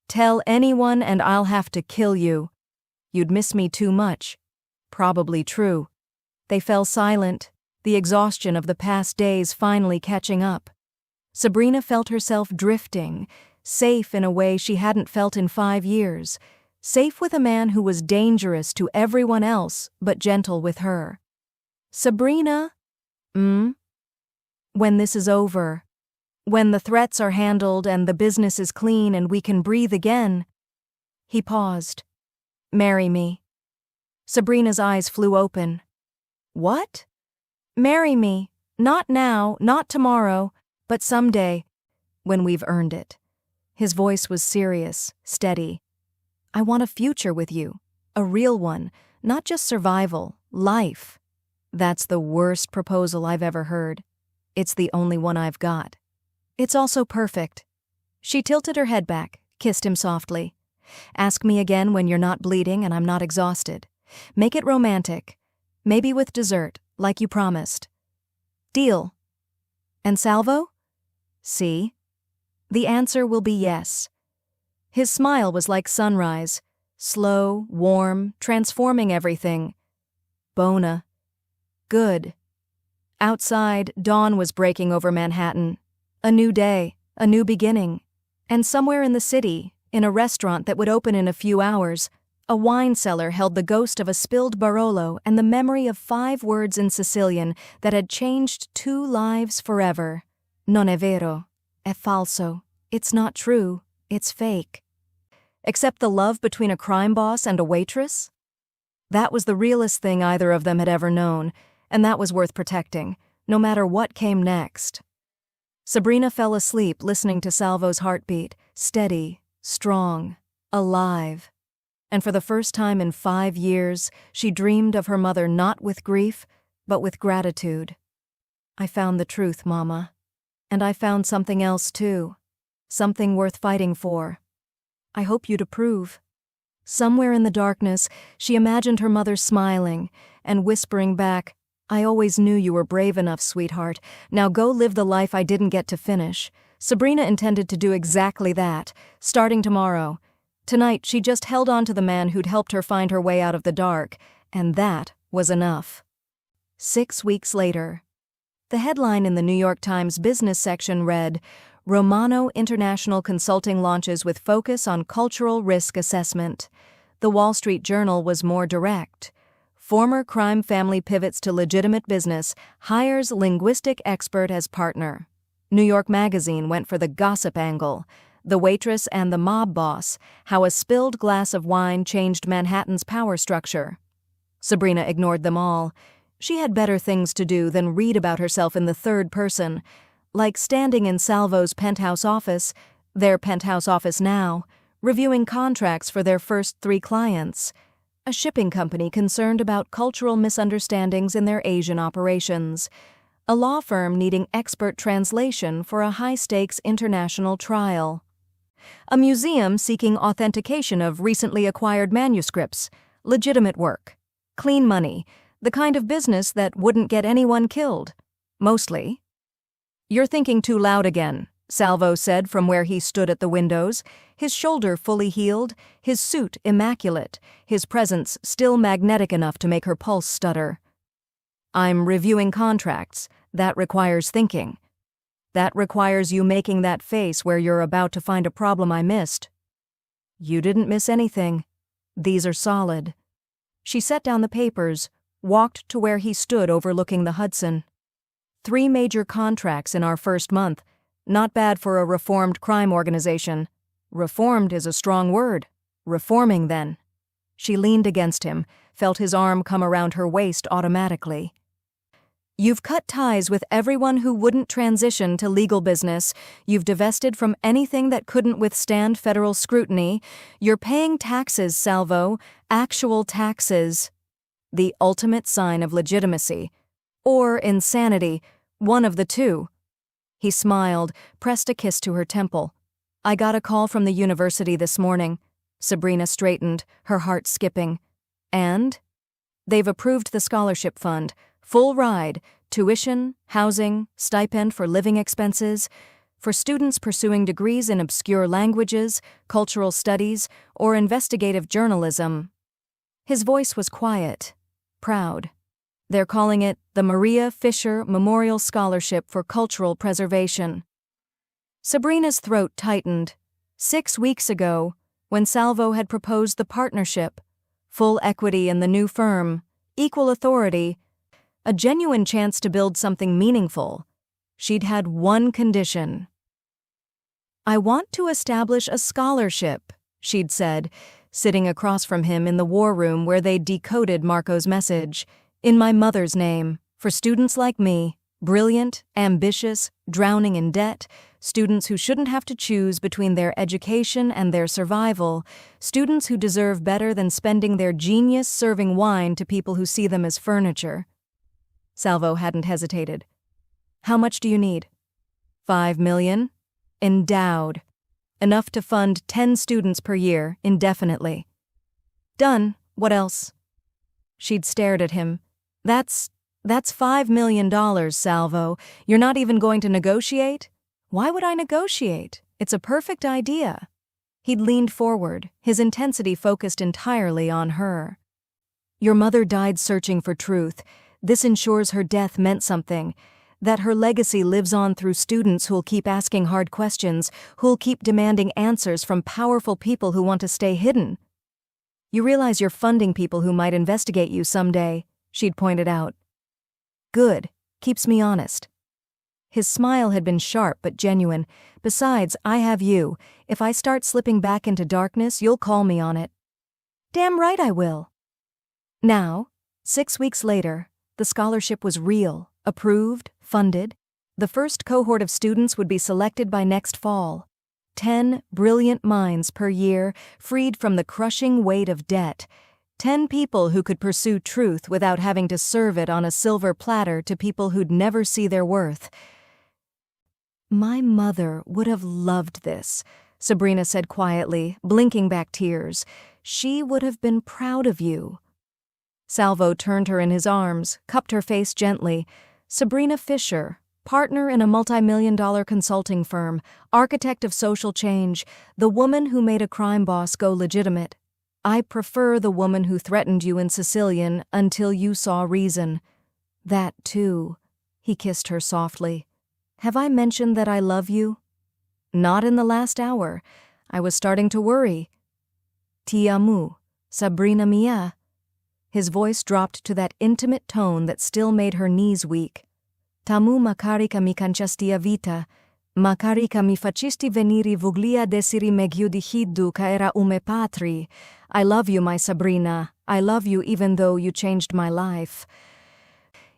"Tell anyone and I'll have to kill you. You'd miss me too much." Probably true. They fell silent, the exhaustion of the past days finally catching up. Sabrina felt herself drifting, safe in a way she hadn't felt in 5 years, safe with a man who was dangerous to everyone else but gentle with her. "Sabrina? When this is over, when the threats are handled and the business is clean and we can breathe again." He paused. "Marry me." Sabrina's eyes flew open. "What?" "Marry me. Not now, not tomorrow, but someday, when we've earned it." His voice was serious, steady. "I want a future with you, a real one, not just survival, life." "That's the worst proposal I've ever heard. It's the only one I've got." "It's also perfect." She tilted her head back, kissed him softly. "Ask me again when you're not bleeding and I'm not exhausted. Make it romantic, maybe with dessert, like you promised." "Deal." "And Salvo?" "See?" "The answer will be yes." His smile was like sunrise, slow, warm, transforming everything. "Bona." "Good." Outside, dawn was breaking over Manhattan. A new day, a new beginning. And somewhere in the city, in a restaurant that would open in a few hours, a wine cellar held the ghost of a spilled Barolo and the memory of 5 words in Sicilian that had changed 2 lives forever. "Non è vero. È falso. It's not true. It's fake." Except the love between a crime boss and a waitress? That was the realest thing either of them had ever known, and that was worth protecting, no matter what came next. Sabrina fell asleep listening to Salvo's heartbeat, steady, strong, alive. And for the first time in 5 years, she dreamed of her mother not with grief, but with gratitude. "I found the truth, Mama. And I found something else too. Something worth fighting for. I hope you'd approve." Somewhere in the darkness, she imagined her mother smiling and whispering back, "I always knew you were brave enough, sweetheart. Now go live the life I didn't get to finish." Sabrina intended to do exactly that, starting tomorrow. Tonight, she just held on to the man who'd helped her find her way out of the dark, and that was enough. 6 weeks later. The headline in the New York Times business section read, "Romano International Consulting launches with focus on cultural risk assessment." The Wall Street Journal was more direct. "Former crime family pivots to legitimate business, hires linguistic expert as partner." New York Magazine went for the gossip angle. "The Waitress and the Mob Boss, How a Spilled Glass of Wine Changed Manhattan's Power Structure." Sabrina ignored them all. She had better things to do than read about herself in the third person, like standing in Salvo's penthouse office, their penthouse office now, reviewing contracts for their first 3 clients. A shipping company concerned about cultural misunderstandings in their Asian operations. A law firm needing expert translation for a high-stakes international trial. A museum seeking authentication of recently acquired manuscripts. Legitimate work. Clean money. The kind of business that wouldn't get anyone killed. Mostly. "You're thinking too loud again," Salvo said from where he stood at the windows, his shoulder fully healed, his suit immaculate, his presence still magnetic enough to make her pulse stutter. "I'm reviewing contracts. That requires thinking. That requires you making that face where you're about to find a problem I missed." "You didn't miss anything. These are solid." She set down the papers, walked to where he stood overlooking the Hudson. 3 major contracts in our first month. Not bad for a reformed crime organization. Reformed is a strong word. Reforming, then. She leaned against him, felt his arm come around her waist automatically. You've cut ties with everyone who wouldn't transition to legal business. You've divested from anything that couldn't withstand federal scrutiny. You're paying taxes, Salvo. Actual taxes. The ultimate sign of legitimacy. Or insanity. One of the two. He smiled, pressed a kiss to her temple. I got a call from the university this morning. Sabrina straightened, her heart skipping. And? They've approved the scholarship fund. Full ride, tuition, housing, stipend for living expenses, for students pursuing degrees in obscure languages, cultural studies, or investigative journalism. His voice was quiet, proud. They're calling it the Maria Fisher Memorial Scholarship for Cultural Preservation. Sabrina's throat tightened. 6 weeks ago, when Salvo had proposed the partnership, full equity in the new firm, equal authority, a genuine chance to build something meaningful, she'd had one condition. I want to establish a scholarship, she'd said, sitting across from him in the war room where they'd decoded Marco's message, in my mother's name, for students like me, brilliant, ambitious, drowning in debt, students who shouldn't have to choose between their education and their survival, students who deserve better than spending their genius serving wine to people who see them as furniture. Salvo hadn't hesitated. How much do you need? 5 million? Endowed. Enough to fund 10 students per year, indefinitely. Done. What else? She'd stared at him. That's $5 million, Salvo. You're not even going to negotiate? Why would I negotiate? It's a perfect idea. He'd leaned forward, his intensity focused entirely on her. Your mother died searching for truth. This ensures her death meant something, that her legacy lives on through students who'll keep asking hard questions, who'll keep demanding answers from powerful people who want to stay hidden. You realize you're funding people who might investigate you someday, she'd pointed out. Good. Keeps me honest. His smile had been sharp but genuine. Besides, I have you. If I start slipping back into darkness, you'll call me on it. Damn right I will. Now, 6 weeks later, the scholarship was real, approved, funded. The first cohort of students would be selected by next fall. 10 brilliant minds per year, freed from the crushing weight of debt. 10 people who could pursue truth without having to serve it on a silver platter to people who'd never see their worth. My mother would have loved this, Sabrina said quietly, blinking back tears. She would have been proud of you. Salvo turned her in his arms, cupped her face gently. Sabrina Fisher, partner in a multi-million-dollar consulting firm, architect of social change, the woman who made a crime boss go legitimate. I prefer the woman who threatened you in Sicilian until you saw reason. That, too. He kissed her softly. Have I mentioned that I love you? Not in the last hour. I was starting to worry. Ti amo, Sabrina mia. His voice dropped to that intimate tone that still made her knees weak. Tamu makari mi canciasti a vita, makari mi facisti veniri vuglia desiri megiudi hiddu ca era ume patri. I love you, my Sabrina. I love you even though you changed my life.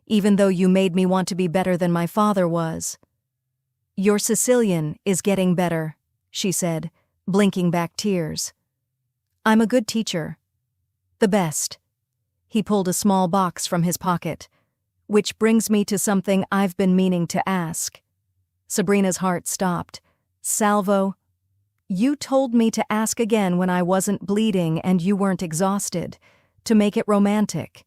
Even though you made me want to be better than my father was. Your Sicilian is getting better, she said, blinking back tears. I'm a good teacher. The best. He pulled a small box from his pocket. Which brings me to something I've been meaning to ask. Sabrina's heart stopped. Salvo, you told me to ask again when I wasn't bleeding and you weren't exhausted, to make it romantic.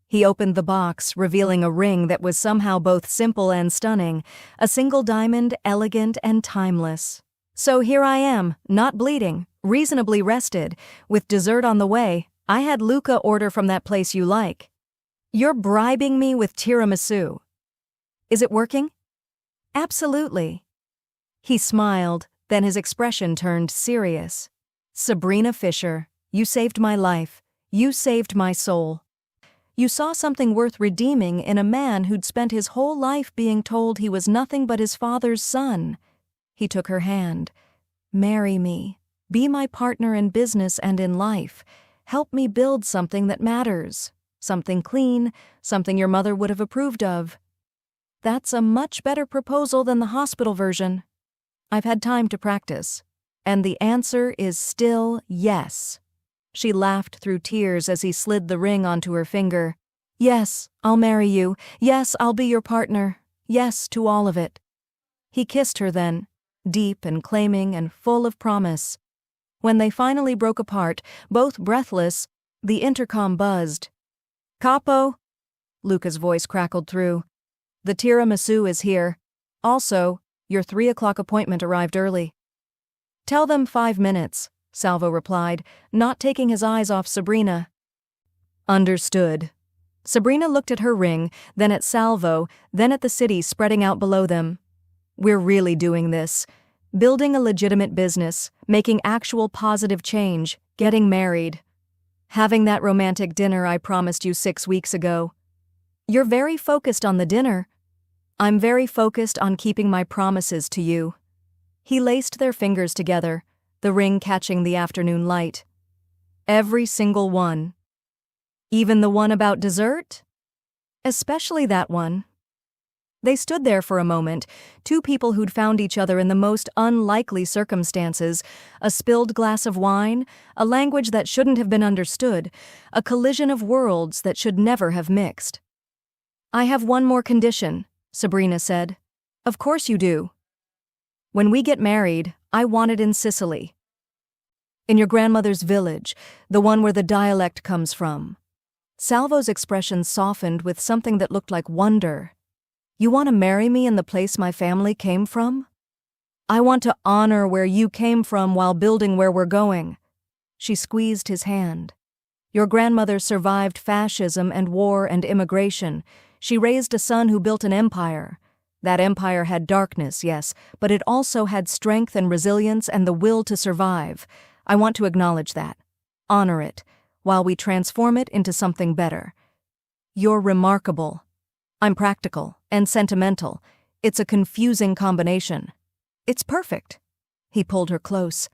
He opened the box, revealing a ring that was somehow both simple and stunning, a single diamond, elegant and timeless. So here I am, not bleeding, reasonably rested, with dessert on the way. I had Luca order from that place you like. You're bribing me with tiramisu. Is it working? Absolutely. He smiled, then his expression turned serious. Sabrina Fisher, you saved my life. You saved my soul. You saw something worth redeeming in a man who'd spent his whole life being told he was nothing but his father's son. He took her hand. Marry me. Be my partner in business and in life. Help me build something that matters. Something clean, something your mother would have approved of. That's a much better proposal than the hospital version. I've had time to practice. And the answer is still yes. She laughed through tears as he slid the ring onto her finger. Yes, I'll marry you. Yes, I'll be your partner. Yes to all of it. He kissed her then, deep and claiming and full of promise. When they finally broke apart, both breathless, the intercom buzzed. Capo? Luca's voice crackled through. The tiramisu is here. Also, your 3 o'clock appointment arrived early. Tell them 5 minutes, Salvo replied, not taking his eyes off Sabrina. Understood. Sabrina looked at her ring, then at Salvo, then at the city spreading out below them. We're really doing this. Building a legitimate business, making actual positive change, getting married. Having that romantic dinner I promised you 6 weeks ago. You're very focused on the dinner. I'm very focused on keeping my promises to you. He laced their fingers together, the ring catching the afternoon light. Every single one. Even the one about dessert? Especially that one. They stood there for a moment, two people who'd found each other in the most unlikely circumstances, a spilled glass of wine, a language that shouldn't have been understood, a collision of worlds that should never have mixed. I have one more condition, Sabrina said. Of course you do. When we get married, I want it in Sicily. In your grandmother's village, the one where the dialect comes from. Salvo's expression softened with something that looked like wonder. You want to marry me in the place my family came from? I want to honor where you came from while building where we're going. She squeezed his hand. Your grandmother survived fascism and war and immigration. She raised a son who built an empire. That empire had darkness, yes, but it also had strength and resilience and the will to survive. I want to acknowledge that. Honor it, while we transform it into something better. You're remarkable. I'm practical and sentimental. It's a confusing combination. It's perfect. He pulled her close.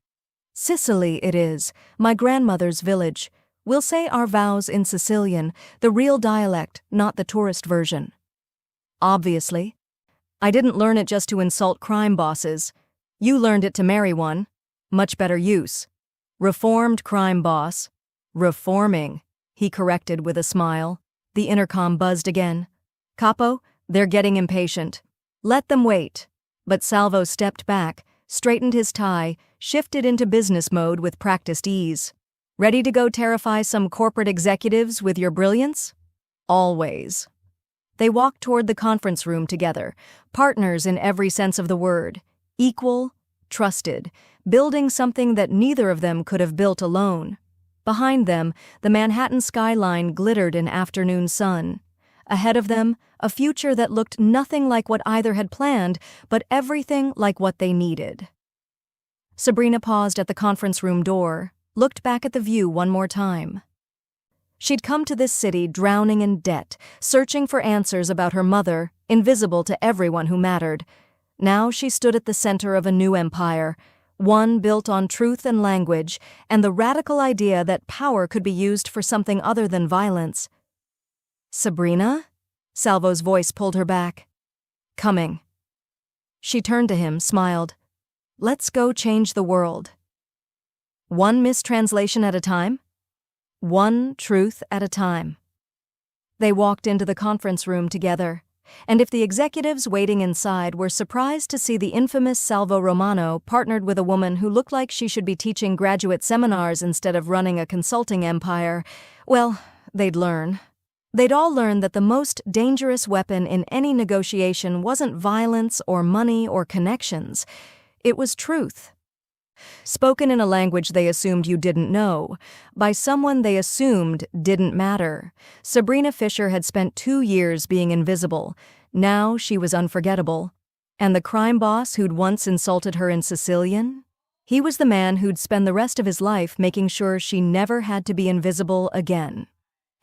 Sicily it is, my grandmother's village. We'll say our vows in Sicilian, the real dialect, not the tourist version. Obviously. I didn't learn it just to insult crime bosses. You learned it to marry one. Much better use. Reformed crime boss. Reforming, he corrected with a smile. The intercom buzzed again. Capo, they're getting impatient. Let them wait. But Salvo stepped back, straightened his tie, shifted into business mode with practiced ease. Ready to go terrify some corporate executives with your brilliance? Always. They walked toward the conference room together, partners in every sense of the word, equal, trusted, building something that neither of them could have built alone. Behind them, the Manhattan skyline glittered in afternoon sun. Ahead of them, a future that looked nothing like what either had planned, but everything like what they needed. Sabrina paused at the conference room door, looked back at the view one more time. She'd come to this city drowning in debt, searching for answers about her mother, invisible to everyone who mattered. Now she stood at the center of a new empire, one built on truth and language, and the radical idea that power could be used for something other than violence. Sabrina? Salvo's voice pulled her back. Coming. She turned to him, smiled. Let's go change the world. One mistranslation at a time? One truth at a time. They walked into the conference room together, and if the executives waiting inside were surprised to see the infamous Salvo Romano partnered with a woman who looked like she should be teaching graduate seminars instead of running a consulting empire, well, they'd learn. They'd all learn that the most dangerous weapon in any negotiation wasn't violence or money or connections. It was truth. Spoken in a language they assumed you didn't know, by someone they assumed didn't matter. Sabrina Fisher had spent 2 years being invisible. Now she was unforgettable. And the crime boss who'd once insulted her in Sicilian? He was the man who'd spend the rest of his life making sure she never had to be invisible again.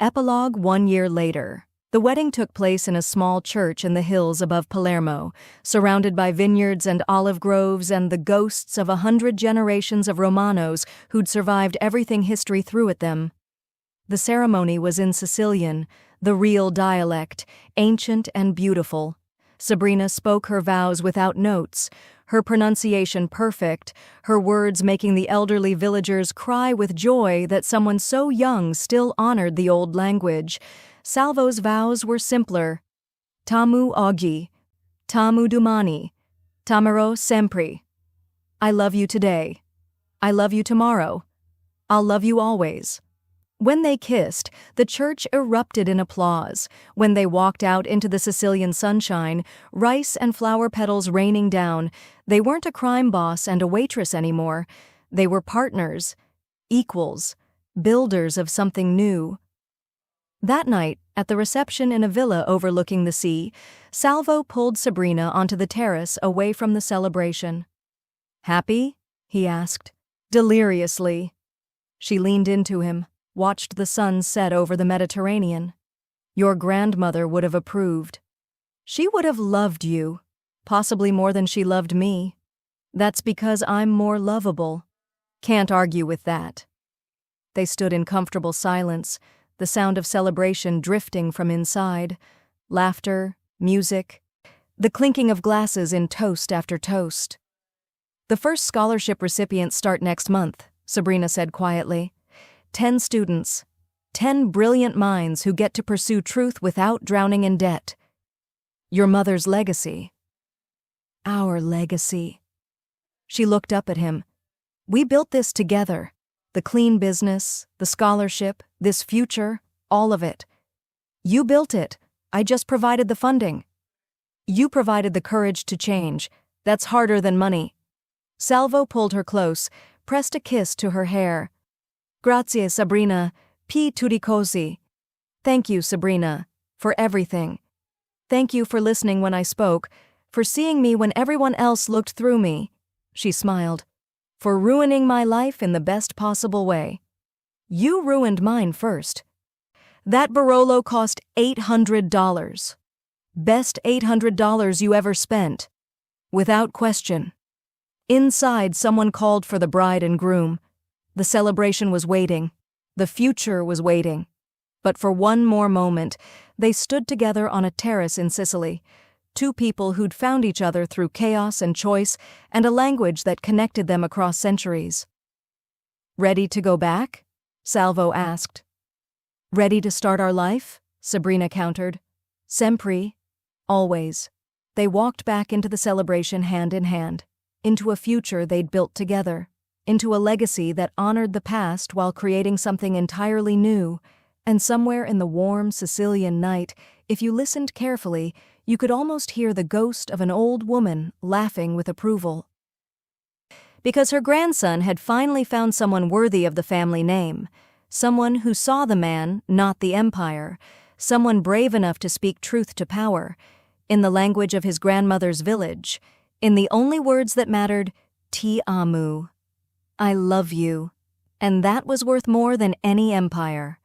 Epilogue 1 year later. The wedding took place in a small church in the hills above Palermo, surrounded by vineyards and olive groves and the ghosts of 100 generations of Romanos who'd survived everything history threw at them. The ceremony was in Sicilian, the real dialect, ancient and beautiful. Sabrina spoke her vows without notes, her pronunciation perfect, her words making the elderly villagers cry with joy that someone so young still honored the old language. Salvo's vows were simpler. Tamu oggi, tamu domani, tamerò sempre. I love you today. I love you tomorrow. I'll love you always. When they kissed, the church erupted in applause. When they walked out into the Sicilian sunshine, rice and flower petals raining down, they weren't a crime boss and a waitress anymore. They were partners, equals, builders of something new. That night, at the reception in a villa overlooking the sea, Salvo pulled Sabrina onto the terrace away from the celebration. "Happy?" he asked, deliriously. She leaned into him, watched the sun set over the Mediterranean. "Your grandmother would have approved. She would have loved you, possibly more than she loved me. That's because I'm more lovable. Can't argue with that." They stood in comfortable silence, the sound of celebration drifting from inside, laughter, music, the clinking of glasses in toast after toast. "The first scholarship recipients start next month," Sabrina said quietly. 10 students, 10 brilliant minds who get to pursue truth without drowning in debt. Your mother's legacy. Our legacy. She looked up at him. "We built this together. The clean business, the scholarship, this future, all of it. You built it. I just provided the funding. You provided the courage to change. That's harder than money." Salvo pulled her close, pressed a kiss to her hair. "Grazie, Sabrina, più tutti così." Thank you, Sabrina, for everything. Thank you for listening when I spoke, for seeing me when everyone else looked through me. She smiled. For ruining my life in the best possible way. You ruined mine first. That Barolo cost $800. Best $800 you ever spent. Without question. Inside, someone called for the bride and groom. The celebration was waiting. The future was waiting. But for one more moment, they stood together on a terrace in Sicily. 2 people who'd found each other through chaos and choice and a language that connected them across centuries. "Ready to go back?" Salvo asked. "Ready to start our life?" Sabrina countered. "Sempre. Always." They walked back into the celebration hand in hand, into a future they'd built together, into a legacy that honored the past while creating something entirely new. And somewhere in the warm Sicilian night, if you listened carefully, you could almost hear the ghost of an old woman laughing with approval. Because her grandson had finally found someone worthy of the family name, someone who saw the man, not the empire, someone brave enough to speak truth to power, in the language of his grandmother's village, in the only words that mattered, "Ti amo." I love you. And that was worth more than any empire.